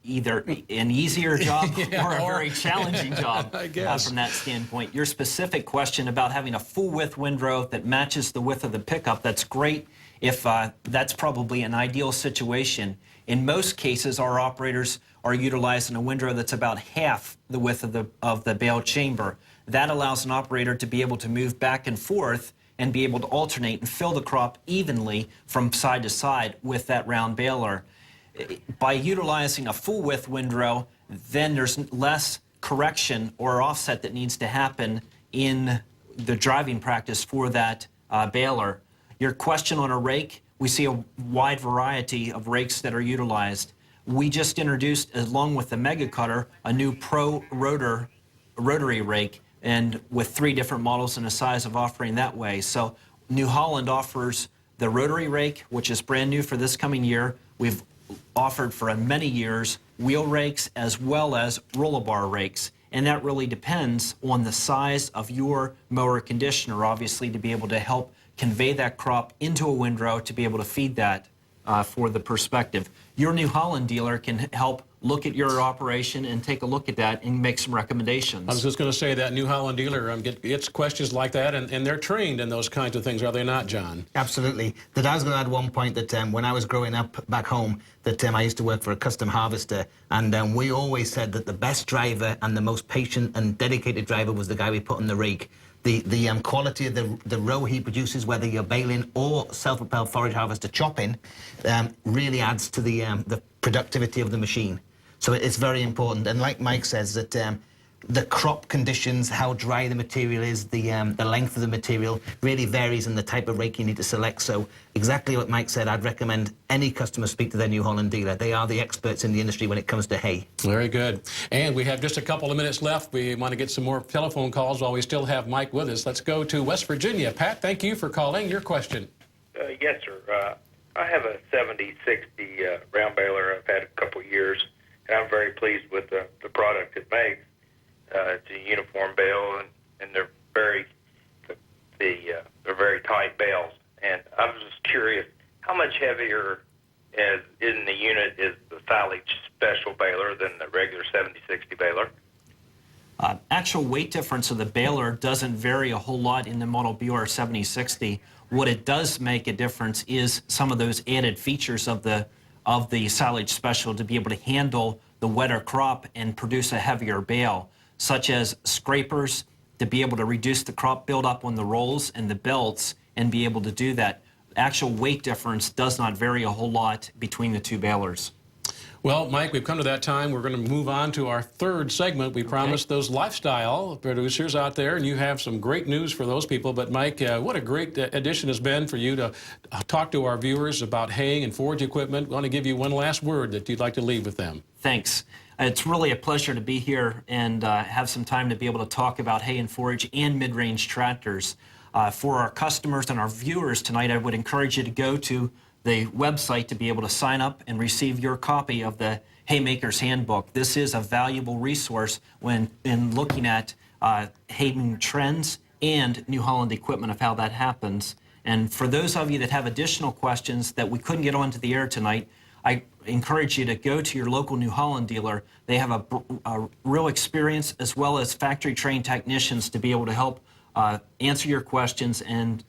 N: either an easier job or a very challenging job from that standpoint. Your specific question about having a full width windrow that matches the width of the pickup, that's great if that's probably an ideal situation. In most cases, our operators are utilizing a windrow that's about half the width of the bale chamber. That allows an operator to be able to move back and forth and be able to alternate and fill the crop evenly from side to side with that round baler. By utilizing a full width windrow, then there's less correction or offset that needs to happen in the driving practice for that baler. Your question on a rake, we see a wide variety of rakes that are utilized. We just introduced, along with the Mega Cutter, a new Pro rotary rake, and with 3 different models and a size of offering that way. So New Holland offers the rotary rake, which is brand new for this coming year. We've offered for many years wheel rakes as well as roller-bar rakes. And that really depends on the size of your mower conditioner, obviously, to be able to help convey that crop into a windrow to be able to feed that for the perspective. Your New Holland dealer can help look at your operation and take a look at that and make some recommendations.
A: I was just going to say that New Holland dealer gets questions like that, and they're trained in those kinds of things, are they not, John?
C: Absolutely. That I was going to add one point that when I was growing up back home, that I used to work for a custom harvester, and we always said that the best driver and the most patient and dedicated driver was the guy we put on the rake. The quality of the row he produces, whether you're baling or self-propelled forage harvester chopping, really adds to the productivity of the machine. So it's very important. And like Mike says, that the crop conditions, how dry the material is, the length of the material really varies in the type of rake you need to select. So exactly what Mike said, I'd recommend any customer speak to their New Holland dealer. They are the experts in the industry when it comes to hay.
A: Very good. And we have just a couple of minutes left. We want to get some more telephone calls while we still have Mike with us. Let's go to West Virginia. Pat, thank you for calling. Your question.
S: Yes, sir. I have a 70-60 round baler I've had a couple years, and I'm very pleased with the product it makes. It's a uniform bale, and they're very they're very tight bales. And I was just curious, how much heavier in the unit is the silage special baler than the regular 70-60 baler?
N: Actual weight difference of the baler doesn't vary a whole lot in the Model BR 7060. What it does make a difference is some of those added features of the silage special to be able to handle the wetter crop and produce a heavier bale, such as scrapers to be able to reduce the crop buildup on the rolls and the belts and be able to do that. Actual weight difference does not vary a whole lot between the 2 balers.
A: Well, Mike, we've come to that time. We're going to move on to our third segment. We promised those lifestyle producers out there, and you have some great news for those people. But, Mike, what a great addition has been for you to talk to our viewers about haying and forage equipment. We want to give you one last word that you'd like to leave with them.
N: Thanks. It's really a pleasure to be here and have some time to be able to talk about hay and forage and mid-range tractors. For our customers and our viewers tonight, I would encourage you to go to the website to be able to sign up and receive your copy of the Haymaker's Handbook. This is a valuable resource when in looking at haying trends and New Holland equipment of how that happens. And for those of you that have additional questions that we couldn't get onto the air tonight, I encourage you to go to your local New Holland dealer. They have a real experience as well as factory-trained technicians to be able to help answer your questions and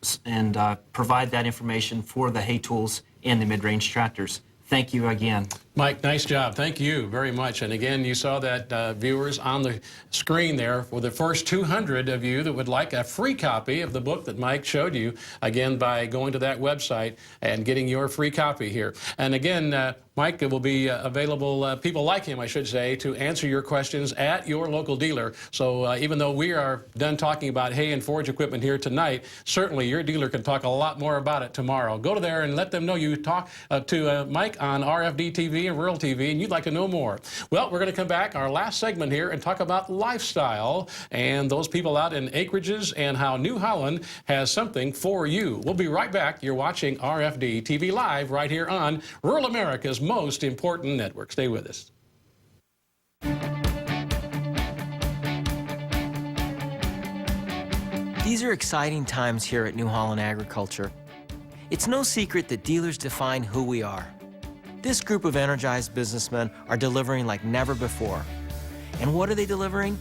N: provide that information for the hay tools and the mid-range tractors. Thank you again.
A: Mike, nice job. Thank you very much. And again, you saw that viewers on the screen there for the first 200 of you that would like a free copy of the book that Mike showed you, again, by going to that website and getting your free copy here. And again, Mike will be available, people like him, I should say, to answer your questions at your local dealer. So even though we are done talking about hay and forage equipment here tonight, certainly your dealer can talk a lot more about it tomorrow. Go to there and let them know you talk to Mike on RFD TV and Rural TV, and you'd like to know more. Well, we're going to come back, our last segment here, and talk about lifestyle and those people out in acreages and how New Holland has something for you. We'll be right back. You're watching RFD TV Live right here on Rural America's most important network. Stay with us.
B: These are exciting times here at New Holland Agriculture. It's no secret that dealers define who we are. This group of energized businessmen are delivering like never before. And what are they delivering?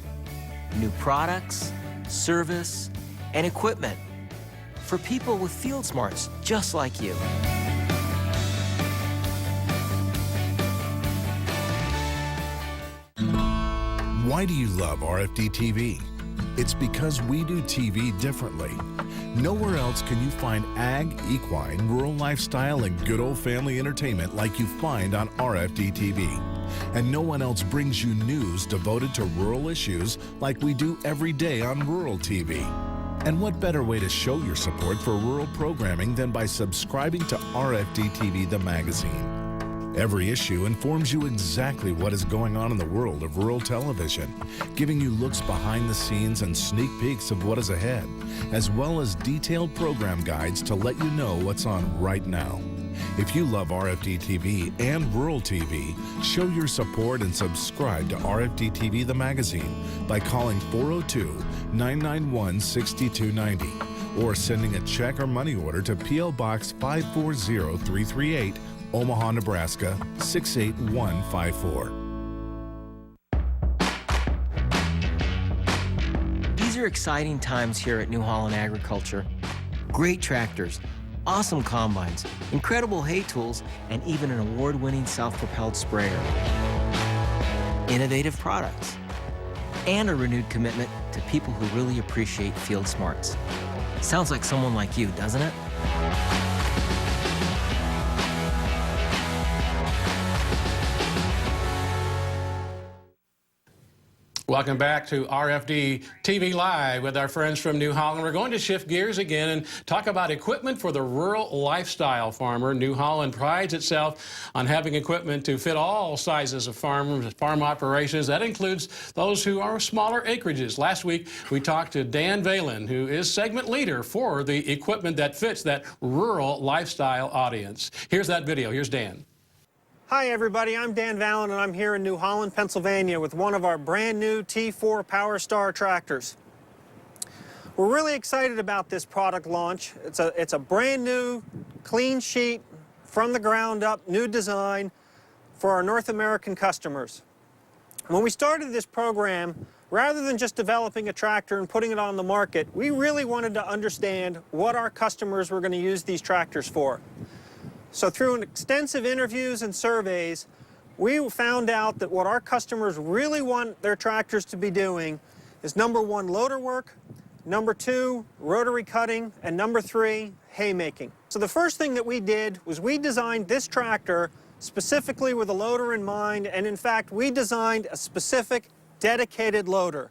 B: New products, service, and equipment for people with field smarts just like you.
T: Why do you love RFD TV? It's because we do TV differently. Nowhere else can you find ag, equine, rural lifestyle, and good old family entertainment like you find on RFD TV. And no one else brings you news devoted to rural issues like we do every day on Rural TV. And what better way to show your support for rural programming than by subscribing to RFD TV, the magazine? Every issue informs you exactly what is going on in the world of rural television, giving you looks behind the scenes and sneak peeks of what is ahead, as well as detailed program guides to let you know what's on right now. If you love RFD TV and Rural TV, show your support and subscribe to RFD TV, the magazine, by calling 402-991-6290 or sending a check or money order to P.O. Box 540338, Omaha, Nebraska 68154.
B: These are exciting times here at New Holland Agriculture. Great tractors, awesome combines, incredible hay tools, and even an award-winning self-propelled sprayer. Innovative products, and a renewed commitment to people who really appreciate field smarts. Sounds like someone like you, doesn't it?
A: Welcome back to RFD TV Live with our friends from New Holland. We're going to shift gears again and talk about equipment for the rural lifestyle farmer. New Holland prides itself on having equipment to fit all sizes of farm operations. That includes those who are smaller acreages. Last week, we talked to Dan Valen, who is segment leader for the equipment that fits that rural lifestyle audience. Here's that video. Here's Dan.
U: Hi everybody, I'm Dan Valen and I'm here in New Holland, Pennsylvania with one of our brand new T4 Power Star tractors. We're really excited about this product launch. It's a brand new, clean sheet, from the ground up, new design for our North American customers. When we started this program, rather than just developing a tractor and putting it on the market, we really wanted to understand what our customers were going to use these tractors for. So through extensive interviews and surveys, we found out that what our customers really want their tractors to be doing is number 1, loader work, number 2, rotary cutting, and number 3, haymaking. So the first thing that we did was we designed this tractor specifically with a loader in mind, and in fact, we designed a specific dedicated loader.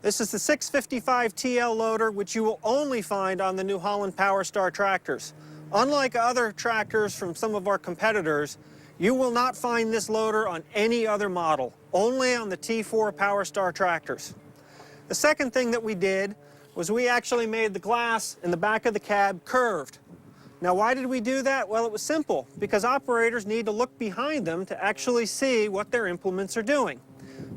U: This is the 655 TL loader, which you will only find on the New Holland Power Star tractors. Unlike other tractors from some of our competitors, you will not find this loader on any other model, only on the T4 Power Star tractors. The second thing that we did was we actually made the glass in the back of the cab curved. Now, why did we do that? Well, it was simple, because operators need to look behind them to actually see what their implements are doing.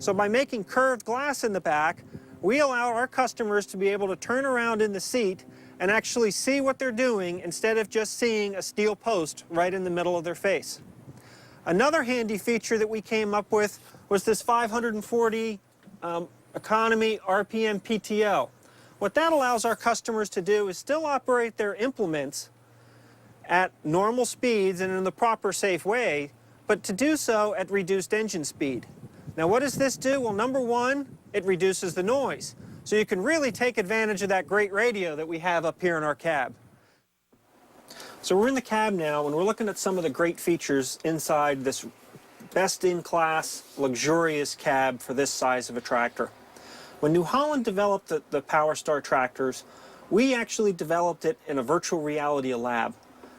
U: So by making curved glass in the back, we allow our customers to be able to turn around in the seat and actually see what they're doing instead of just seeing a steel post right in the middle of their face. Another handy feature that we came up with was this 540 economy RPM PTO. What that allows our customers to do is still operate their implements at normal speeds and in the proper safe way, but to do so at reduced engine speed. Now what does this do? Well, number 1, it reduces the noise. So you can really take advantage of that great radio that we have up here in our cab. So we're in the cab now and we're looking at some of the great features inside this best-in-class, luxurious cab for this size of a tractor. When New Holland developed the Power Star tractors, we actually developed it in a virtual reality lab.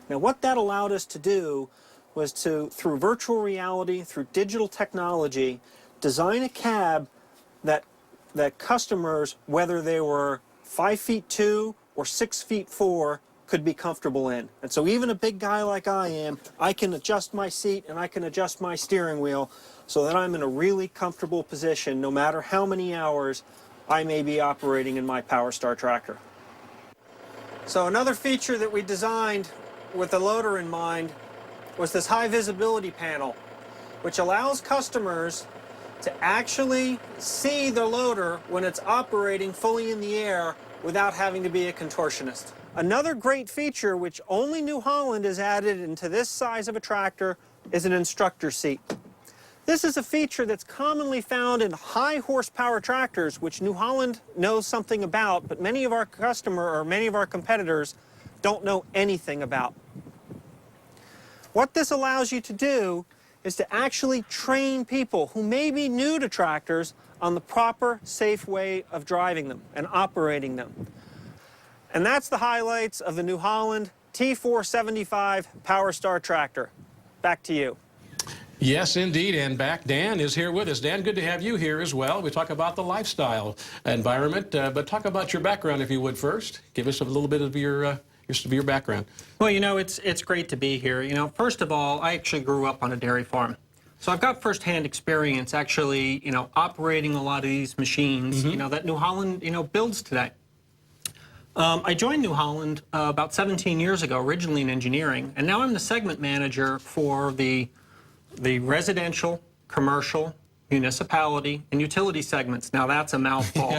U: Now what that allowed us to do was to, through virtual reality, through digital technology, design a cab that customers, whether they were 5'2" or 6'4", could be comfortable in. And so even a big guy like I am, I can adjust my seat and I can adjust my steering wheel so that I'm in a really comfortable position no matter how many hours I may be operating in my Power Star tractor. So another feature that we designed with the loader in mind was this high visibility panel, which allows customers to actually see the loader when it's operating fully in the air without having to be a contortionist. Another great feature which only New Holland has added into this size of a tractor is an instructor seat. This is a feature that's commonly found in high horsepower tractors, which New Holland knows something about, but many of our many of our competitors don't know anything about. What this allows you to do is to actually train people who may be new to tractors on the proper, safe way of driving them and operating them. And that's the highlights of the New Holland T475 PowerStar tractor. Back to you.
A: Yes, indeed, and back Dan is here with us. Dan, good to have you here as well. We talk about the lifestyle environment, but talk about your background if you would first. Give us a little bit of your background.
U: Well, you know, it's great to be here. You know, first of all, I actually grew up on a dairy farm. So I've got firsthand experience actually, you know, operating a lot of these machines, you know, that New Holland, you know, builds today. I joined New Holland about 17 years ago, originally in engineering, and now I'm the segment manager for the residential, commercial, municipality, and utility segments. Now that's a mouthful.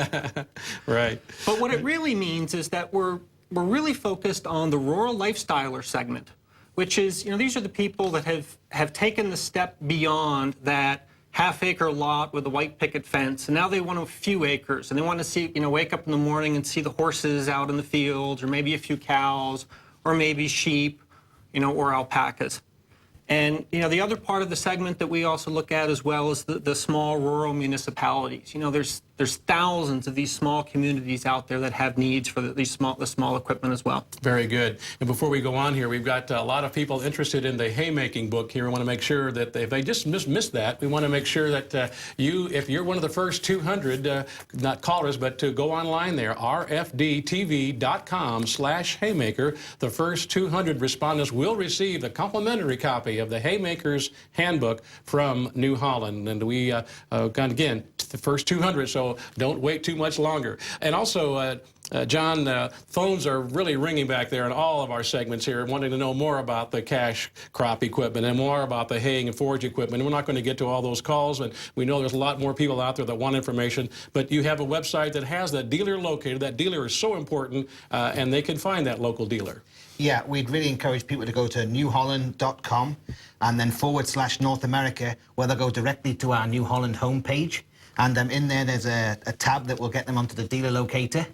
A: Right.
U: But what it really means is that we're really focused on the rural lifestyler segment, which is, you know, these are the people that have taken the step beyond that half-acre lot with a white picket fence, and now they want a few acres, and they want to see, you know, wake up in the morning and see the horses out in the fields, or maybe a few cows, or maybe sheep, you know, or alpacas. And, you know, the other part of the segment that we also look at as well is the small rural municipalities. You know, there's thousands of these small communities out there that have needs for the small equipment as well.
A: Very good. And before we go on here, we've got a lot of people interested in the haymaking book here. We want to make sure that if they just missed that, we want to make sure that if you're one of the first 200, not callers, but to go online there, rfdtv.com/haymaker. The first 200 respondents will receive the complimentary copy of the Haymaker's Handbook from New Holland. And we got, again, the first 200, so don't wait too much longer. And also, John, phones are really ringing back there in all of our segments here, wanting to know more about the cash crop equipment and more about the haying and forage equipment. And we're not going to get to all those calls, and we know there's a lot more people out there that want information, but you have a website that has that dealer located. That dealer is so important, and they can find that local dealer.
C: Yeah, we'd really encourage people to go to newholland.com and then /North America, where they'll go directly to our New Holland homepage. And in there's a tab that will get them onto the dealer locator.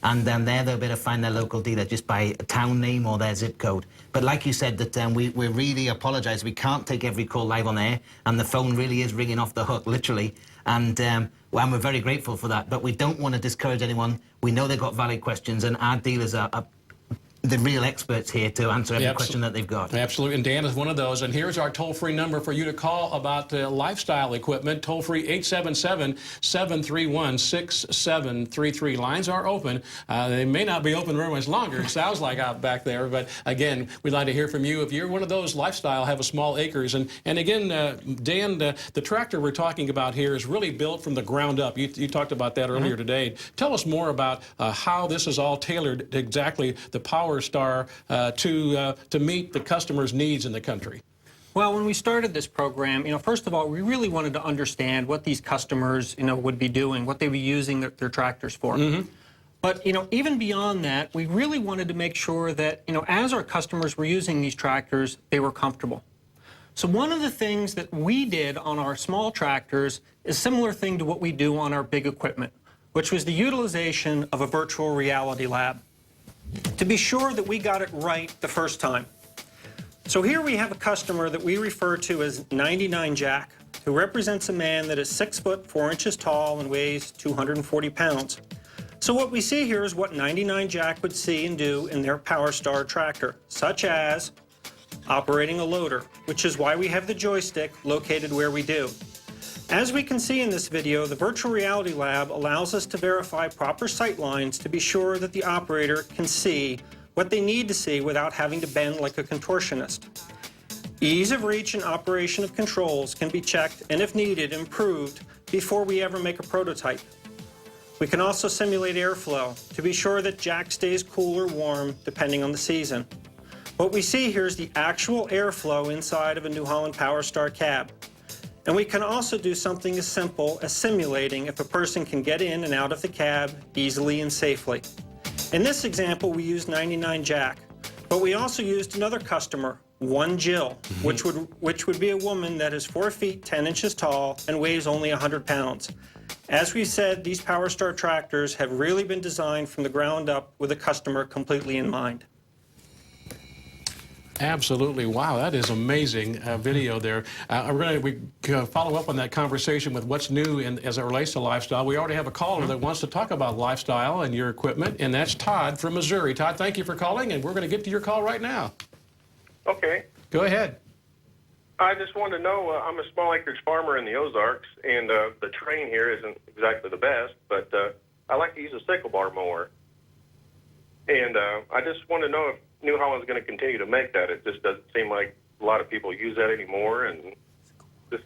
C: And then there they'll be able to find their local dealer just by a town name or their zip code. But like you said, that we really apologise. We can't take every call live on air, and the phone really is ringing off the hook, literally. And we're very grateful for that. But we don't want to discourage anyone. We know they've got valid questions, and our dealers are the real experts here to answer every question that they've got.
A: Absolutely, and Dan is one of those. And here's our toll-free number for you to call about lifestyle equipment. Toll-free 877-731-6733. Lines are open. They may not be open very much longer, it sounds like out back there. But again, we'd like to hear from you. If you're one of those lifestyle, have a small acres. And again, Dan, the tractor we're talking about here is really built from the ground up. You talked about that earlier today. Tell us more about how this is all tailored to exactly the PowerStar to meet the customer's needs in the country.
U: Well, when we started this program, you know, first of all, we really wanted to understand what these customers, you know, would be doing, what they'd be using their tractors for. But, you know, even beyond that, we really wanted to make sure that, you know, as our customers were using these tractors, they were comfortable. So one of the things that we did on our small tractors is a similar thing to what we do on our big equipment, which was the utilization of a virtual reality lab, to be sure that we got it right the first time. So here we have a customer that we refer to as 99 Jack, who represents a man that is 6 foot 4 inches tall and weighs 240 pounds. So what we see here is what 99 Jack would see and do in their PowerStar tractor, such as operating a loader, which is why we have the joystick located where we do. As we can see in this video, the virtual reality lab allows us to verify proper sight lines to be sure that the operator can see what they need to see without having to bend like a contortionist. Ease of reach and operation of controls can be checked and, if needed, improved before we ever make a prototype. We can also simulate airflow to be sure that Jack stays cool or warm depending on the season. What we see here is the actual airflow inside of a New Holland PowerStar cab. And we can also do something as simple as simulating if a person can get in and out of the cab easily and safely. In this example, we used 99 Jack, but we also used another customer, one Jill, which would be a woman that is 4 feet 10 inches tall and weighs only 100 pounds. As we said, these PowerStar tractors have really been designed from the ground up with the customer completely in mind.
A: Absolutely. Wow, that is amazing video there. We follow up on that conversation with what's new as it relates to lifestyle. We already have a caller that wants to talk about lifestyle and your equipment, and that's Todd from Missouri. Todd, thank you for calling, and we're going to get to your call right now.
F: Okay.
A: Go ahead.
F: I just wanted to know, I'm a small acreage farmer in the Ozarks, and the terrain here isn't exactly the best, but I like to use a sickle bar mower. And I just want to know if New Holland's going to continue to make that. It just doesn't seem like a lot of people use that anymore. And just...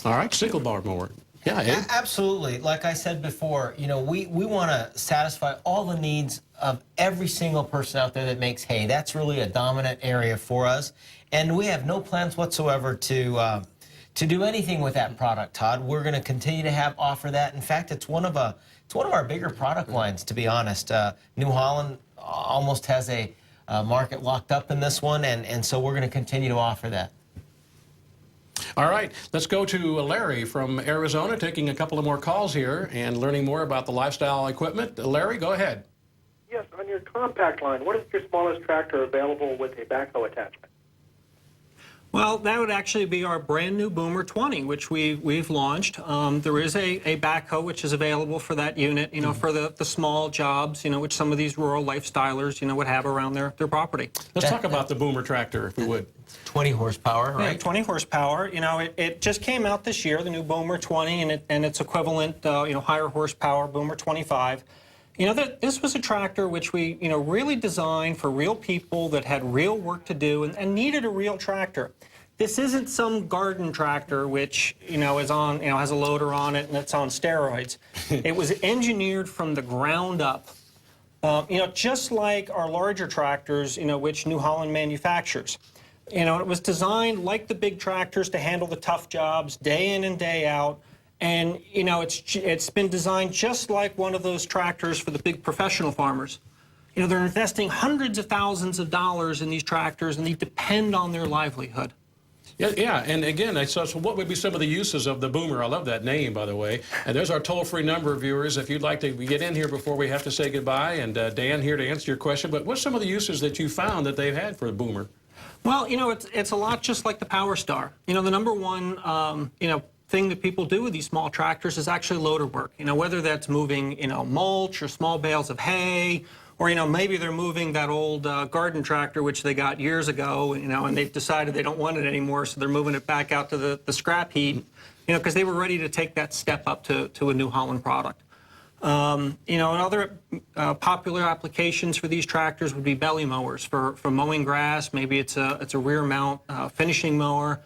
A: All right, sickle bar mower. Yeah, Ed?
B: Absolutely. Like I said before, you know, we want to satisfy all the needs of every single person out there that makes hay. That's really a dominant area for us. And we have no plans whatsoever to do anything with that product, Todd. We're going to continue to offer that. In fact, it's one of our bigger product lines, to be honest. New Holland almost has a market locked up in this one, and so we're going to continue to offer that.
A: All right, let's go to Larry from Arizona, taking a couple of more calls here and learning more about the lifestyle equipment. Larry, go ahead.
V: Yes, on your compact line, what is your smallest tractor available with a backhoe attachment?
U: Well, that would actually be our brand new Boomer 20, which we've launched. There is a backhoe which is available for that unit, you know, for the small jobs, you know, which some of these rural lifestylers, you know, would have around their property.
A: Let's talk about the Boomer tractor, if we would.
B: 20 horsepower, right?
U: Yeah, 20 horsepower. You know, it just came out this year, the new Boomer 20, and its equivalent, you know, higher horsepower Boomer 25. You know, this was a tractor which we, you know, really designed for real people that had real work to do and needed a real tractor. This isn't some garden tractor which, you know, is on, you know, has a loader on it and it's on steroids. It was engineered from the ground up. You know, just like our larger tractors, you know, which New Holland manufactures. You know, it was designed like the big tractors to handle the tough jobs day in and day out. And, you know, it's been designed just like one of those tractors for the big professional farmers. You know, they're investing hundreds of thousands of dollars in these tractors, and they depend on their livelihood.
A: Yeah, and again, so what would be some of the uses of the Boomer? I love that name, by the way. And there's our toll-free number, viewers, if you'd like to get in here before we have to say goodbye. And Dan here to answer your question. But what's some of the uses that you found that they've had for the Boomer?
U: Well, you know, it's a lot just like the Power Star. You know, the number one, you know, thing that people do with these small tractors is actually loader work. You know, whether that's moving, you know, mulch or small bales of hay, or, you know, maybe they're moving that old garden tractor which they got years ago, you know, and they've decided they don't want it anymore, so they're moving it back out to the scrap heap, you know, because they were ready to take that step up to a New Holland product. You know, and other popular applications for these tractors would be belly mowers for mowing grass. Maybe it's a rear mount finishing mower.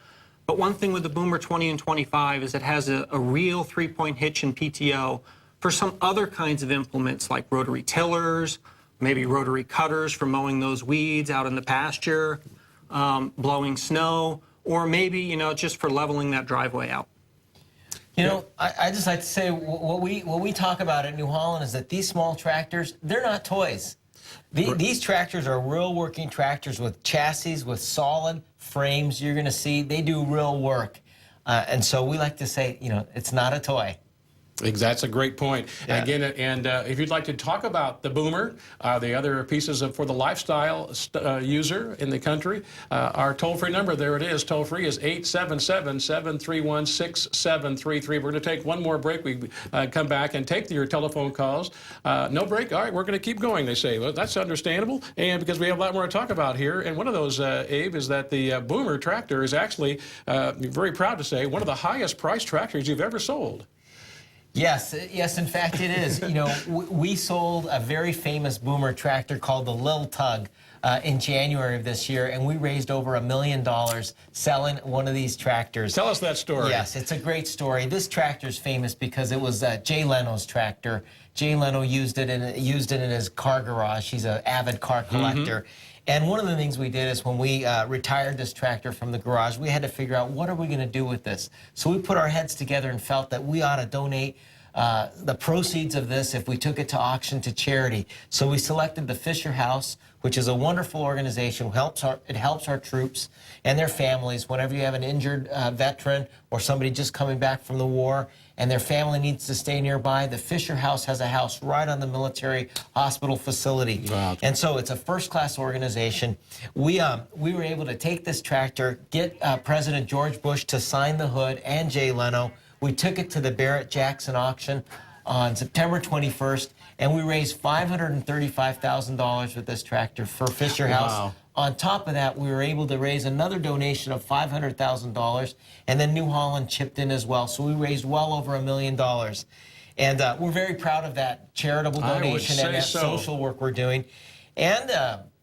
U: But one thing with the Boomer 20 and 25 is it has a real 3-point hitch and PTO for some other kinds of implements like rotary tillers, maybe rotary cutters for mowing those weeds out in the pasture, blowing snow, or maybe, you know, just for leveling that driveway out.
B: You know, I just like to say what we talk about at New Holland is that these small tractors, they're not toys. These tractors are real working tractors with chassis, with solid frames. You're going to see they do real work. And so we like to say, you know, it's not a toy.
A: That's a great point.
B: Yeah.
A: Again, and if you'd like to talk about the Boomer, the other pieces for the lifestyle user in the country, our toll-free number, there it is, toll-free is 877-731-6733. We're going to take one more break. We come back and take your telephone calls. No break? All right, we're going to keep going, they say. Well, that's understandable, and because we have a lot more to talk about here. And one of those, Abe, is that the Boomer tractor is actually, very proud to say, one of the highest priced tractors you've ever sold.
B: Yes, in fact it is. You know, we sold a very famous Boomer tractor called the Lil Tug in January of this year, and we raised over $1 million selling one of these tractors.
A: Tell us that story.
B: Yes, it's a great story. This tractor is famous because it was Jay Leno's tractor. Jay Leno used it in his car garage. He's an avid car collector. And one of the things we did is when we retired this tractor from the garage, we had to figure out what are we going to do with this. So we put our heads together and felt that we ought to donate the proceeds of this if we took it to auction to charity. So we selected the Fisher House, which is a wonderful organization. It helps our troops and their families whenever you have an injured veteran or somebody just coming back from the war and their family needs to stay nearby. The Fisher House has a house right on the military hospital facility. Wow. And so it's a first-class organization. We were able to take this tractor, get President George Bush to sign the hood and Jay Leno. We took it to the Barrett-Jackson auction on September 21st, and we raised $535,000 with this tractor for Fisher House. Wow. On top of that, we were able to raise another donation of $500,000, and then New Holland chipped in as well. So we raised well over $1 million. And we're very proud of that charitable donation and that social work we're doing. And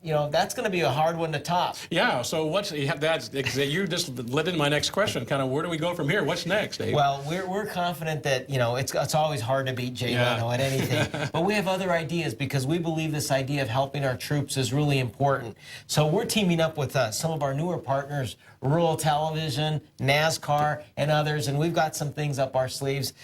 B: you know, that's going to be a hard one to top.
A: Yeah, so you just led into my next question, kind of where do we go from here? What's next, Dave?
B: Well, we're confident that, you know, it's always hard to beat Jay Leno at anything. But we have other ideas because we believe this idea of helping our troops is really important. So we're teaming up with some of our newer partners, Rural Television, NASCAR, and others, and we've got some things up our sleeves.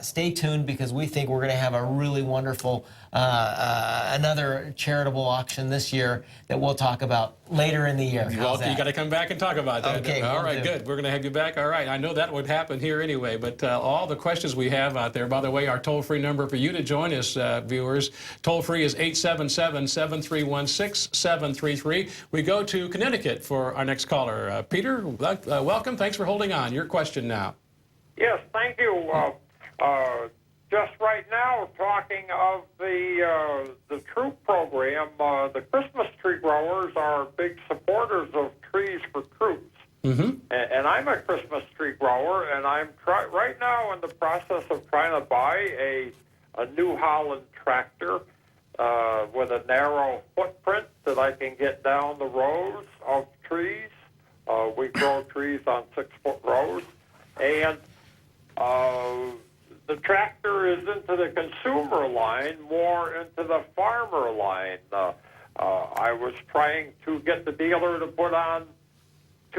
B: Stay tuned because we think we're going to have a really wonderful another charitable auction this year that we'll talk about later in the year.
A: Well, you got to come back and talk about that.
B: Okay,
A: all right, good. We're going to have you back. All right, I know that would happen here anyway, but all the questions we have out there, by the way, our toll-free number for you to join us, viewers, toll-free is 877-7316-733. We go to Connecticut for our next caller. Peter, welcome. Thanks for holding on. Your question now.
E: Yes, thank you. Just right now, talking of the troop program, the Christmas tree growers are big supporters of trees for troops. Mm-hmm. And I'm a Christmas tree grower, and I'm right now in the process of trying to buy a New Holland tractor with a narrow footprint that I can get down the rows of trees. We grow trees on 6-foot rows, and the tractor is into the consumer line, more into the farmer line. I was trying to get the dealer to put on a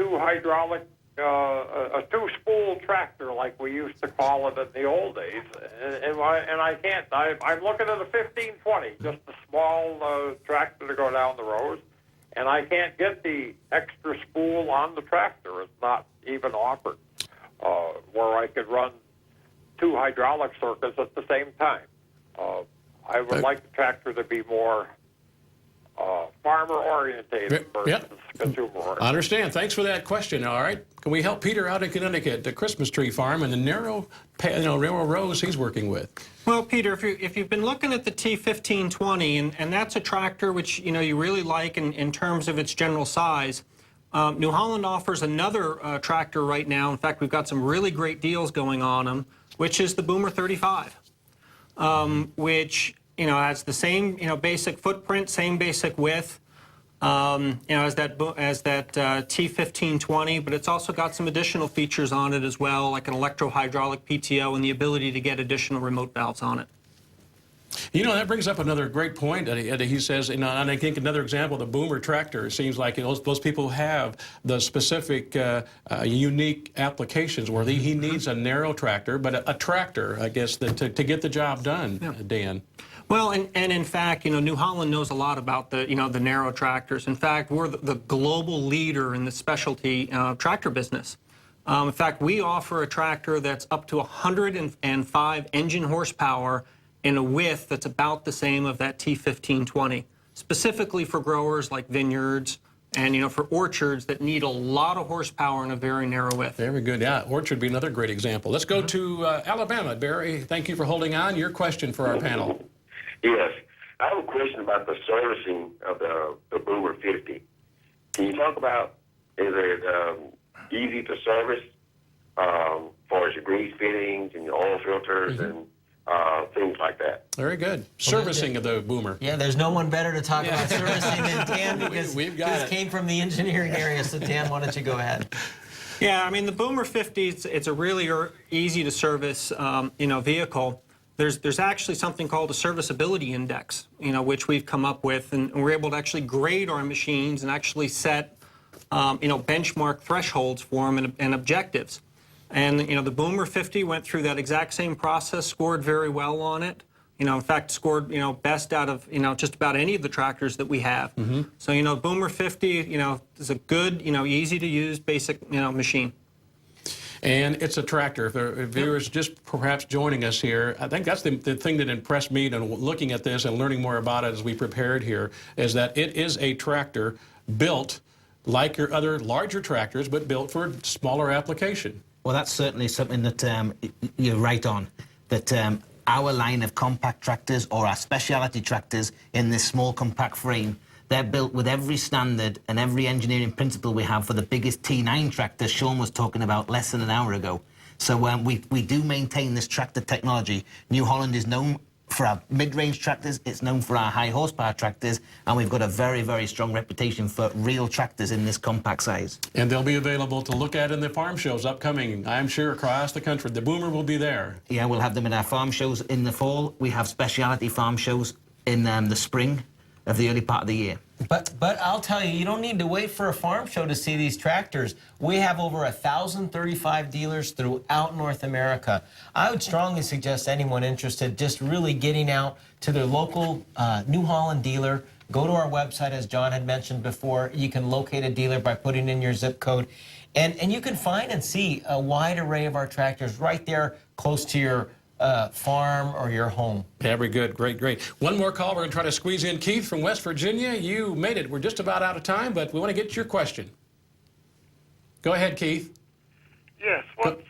E: two-spool tractor, like we used to call it in the old days, and I can't. I'm looking at a 1520, just a small tractor to go down the rows, and I can't get the extra spool on the tractor. It's not even offered where I could run 2 hydraulic circuits at the same time. I would like the tractor to be more farmer-orientated versus consumer-orientated.
A: I understand. Thanks for that question. All right. Can we help Peter out in Connecticut, the Christmas tree farm, and the narrow rows he's working with?
U: Well, Peter, if you've been looking at the T1520, and that's a tractor which, you know, you really like in terms of its general size, New Holland offers another tractor right now. In fact, we've got some really great deals going on them, which is the Boomer 35, which, you know, has the same, you know, basic footprint, same basic width, you know, as that T1520, but it's also got some additional features on it as well, like an electro-hydraulic PTO and the ability to get additional remote valves on it.
A: You know, that brings up another great point that he says, you know, and I think another example, the Boomer tractor, it seems like those people have the specific unique applications where he needs a narrow tractor, but a tractor, I guess, to get the job done, Dan.
U: Well, and in fact, you know, New Holland knows a lot about the narrow tractors. In fact, we're the global leader in the specialty tractor business. In fact, we offer a tractor that's up to 105 engine horsepower in a width that's about the same of that T1520, specifically for growers like vineyards and, you know, for orchards that need a lot of horsepower in a very narrow width.
A: Very good. Yeah, orchard would be another great example. Let's go to Alabama. Barry, thank you for holding on. Your question for our panel.
G: Yes. I have a question about the servicing of the Boomer 50. Can you talk about, is it easy to service as far as your grease fittings and your oil filters and things like that?
A: Very good. Servicing of the Boomer.
B: Yeah, there's no one better to talk about servicing than Dan because this came from the engineering area. So Dan, why don't you go ahead?
U: Yeah, I mean, the Boomer 50, it's a really easy to service, you know, vehicle. There's actually something called a serviceability index, you know, which we've come up with, and we're able to actually grade our machines and actually set, you know, benchmark thresholds for them and objectives. And the Boomer 50 went through that exact same process, scored very well on it. In fact, scored best out of just about any of the tractors that we have. So Boomer 50 is a good easy to use basic machine.
A: And it's a tractor. If the viewers just perhaps joining us here, I think that's the thing that impressed me in looking at this and learning more about it as we prepared here, is that it is a tractor built like your other larger tractors, but built for smaller application.
C: Well, that's certainly something that you're right on, that our line of compact tractors, or our specialty tractors in this small compact frame, they're built with every standard and every engineering principle we have for the biggest T9 tractor Sean was talking about less than an hour ago. So we do maintain this tractor technology. New Holland is known for our mid-range tractors, it's known for our high horsepower tractors, and we've got a very, very strong reputation for real tractors in this compact size.
A: And they'll be available to look at in the farm shows upcoming, I'm sure, across the country. The Boomer will be there.
C: Yeah, we'll have them in our farm shows in the fall. We have specialty farm shows in the spring of the early part of the year.
B: But I'll tell you, you don't need to wait for a farm show to see these tractors. We have over 1,035 dealers throughout North America. I would strongly suggest anyone interested just really getting out to their local New Holland dealer. Go to our website, as John had mentioned before. You can locate a dealer by putting in your zip code. And you can find and see a wide array of our tractors right there close to your farm or your home.
A: Very good. Great, great. One more call. We're going to try to squeeze in Keith from West Virginia. You made it. We're just about out of time, but we want to get your question. Go ahead, Keith.
D: Yes. What's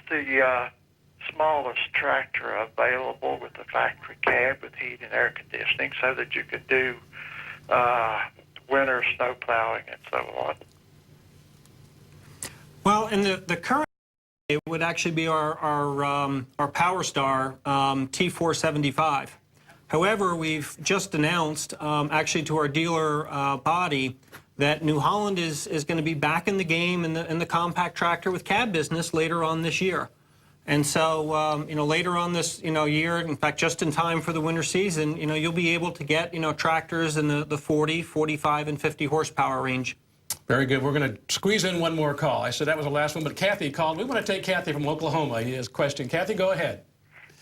D: the smallest tractor available with a factory cab with heat and air conditioning so that you could do winter snow plowing and so on?
U: Well, in the current, it would actually be our PowerStar T475. However, we've just announced, actually to our dealer body, that New Holland is going to be back in the game in the compact tractor with cab business later on this year. And so, later on this, year, in fact, just in time for the winter season, you'll be able to get, tractors in the 40, 45, and 50 horsepower range.
A: Very good. We're going to squeeze in one more call. I said that was the last one, but Kathy called. We want to take Kathy from Oklahoma. He has a question. Kathy, go ahead.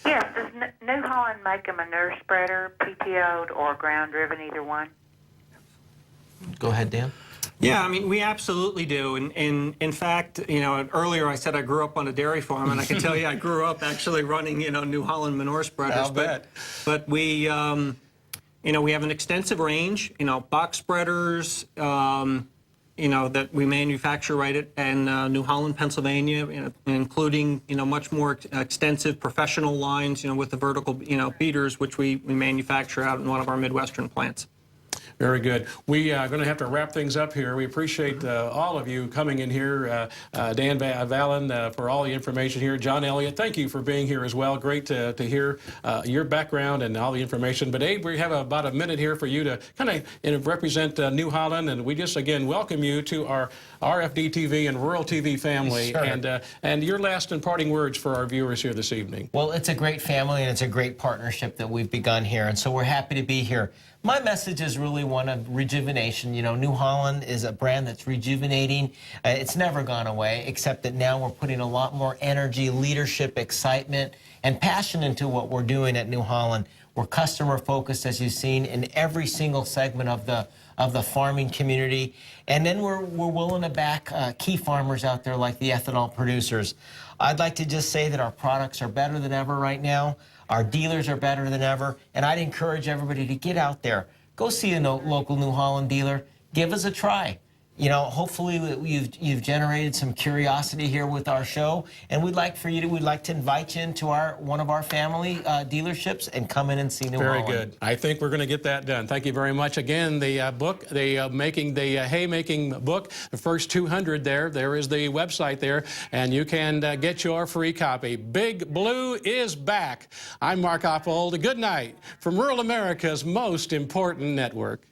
H: Yes. Does New Holland make a manure spreader, PTO'd, or ground-driven, either one?
B: Go ahead, Dan.
U: Yeah, I mean, we absolutely do. And in fact, earlier I said I grew up on a dairy farm, and I can tell you I grew up actually running, New Holland manure spreaders.
B: I'll bet.
U: But we, we have an extensive range, box spreaders, that we manufacture right in New Holland, Pennsylvania, including, much more extensive professional lines, with the vertical, beaters, which we manufacture out in one of our Midwestern plants.
A: Very good. We are going to have to wrap things up here. We appreciate all of you coming in here. Dan Valen for all the information here. John Elliott, thank you for being here as well. Great to hear your background and all the information. But Abe, we have about a minute here for you to kind of represent New Holland, and we just again welcome you to our RFD TV and Rural TV family. Sure. And your last and parting words for our viewers here this evening.
B: Well, it's a great family and it's a great partnership that we've begun here, and so we're happy to be here. My message is really one of rejuvenation. New Holland is a brand that's rejuvenating. It's never gone away, except that now we're putting a lot more energy, leadership, excitement, and passion into what we're doing at New Holland. We're customer focused, as you've seen, in every single segment of the farming community. And then we're willing to back key farmers out there like the ethanol producers. I'd like to just say that our products are better than ever right now. Our dealers are better than ever, and I'd encourage everybody to get out there. Go see a local New Holland dealer. Give us a try. Hopefully you've generated some curiosity here with our show, and we'd like to invite you into one of our family dealerships and come in and see New Holland.
A: Very good. I think we're going to get that done. Thank you very much. Again, the book, the haymaking book, the first 200 there is the website there, and you can get your free copy. Big Blue is back. I'm Mark Oppold. Good night from Rural America's most important network.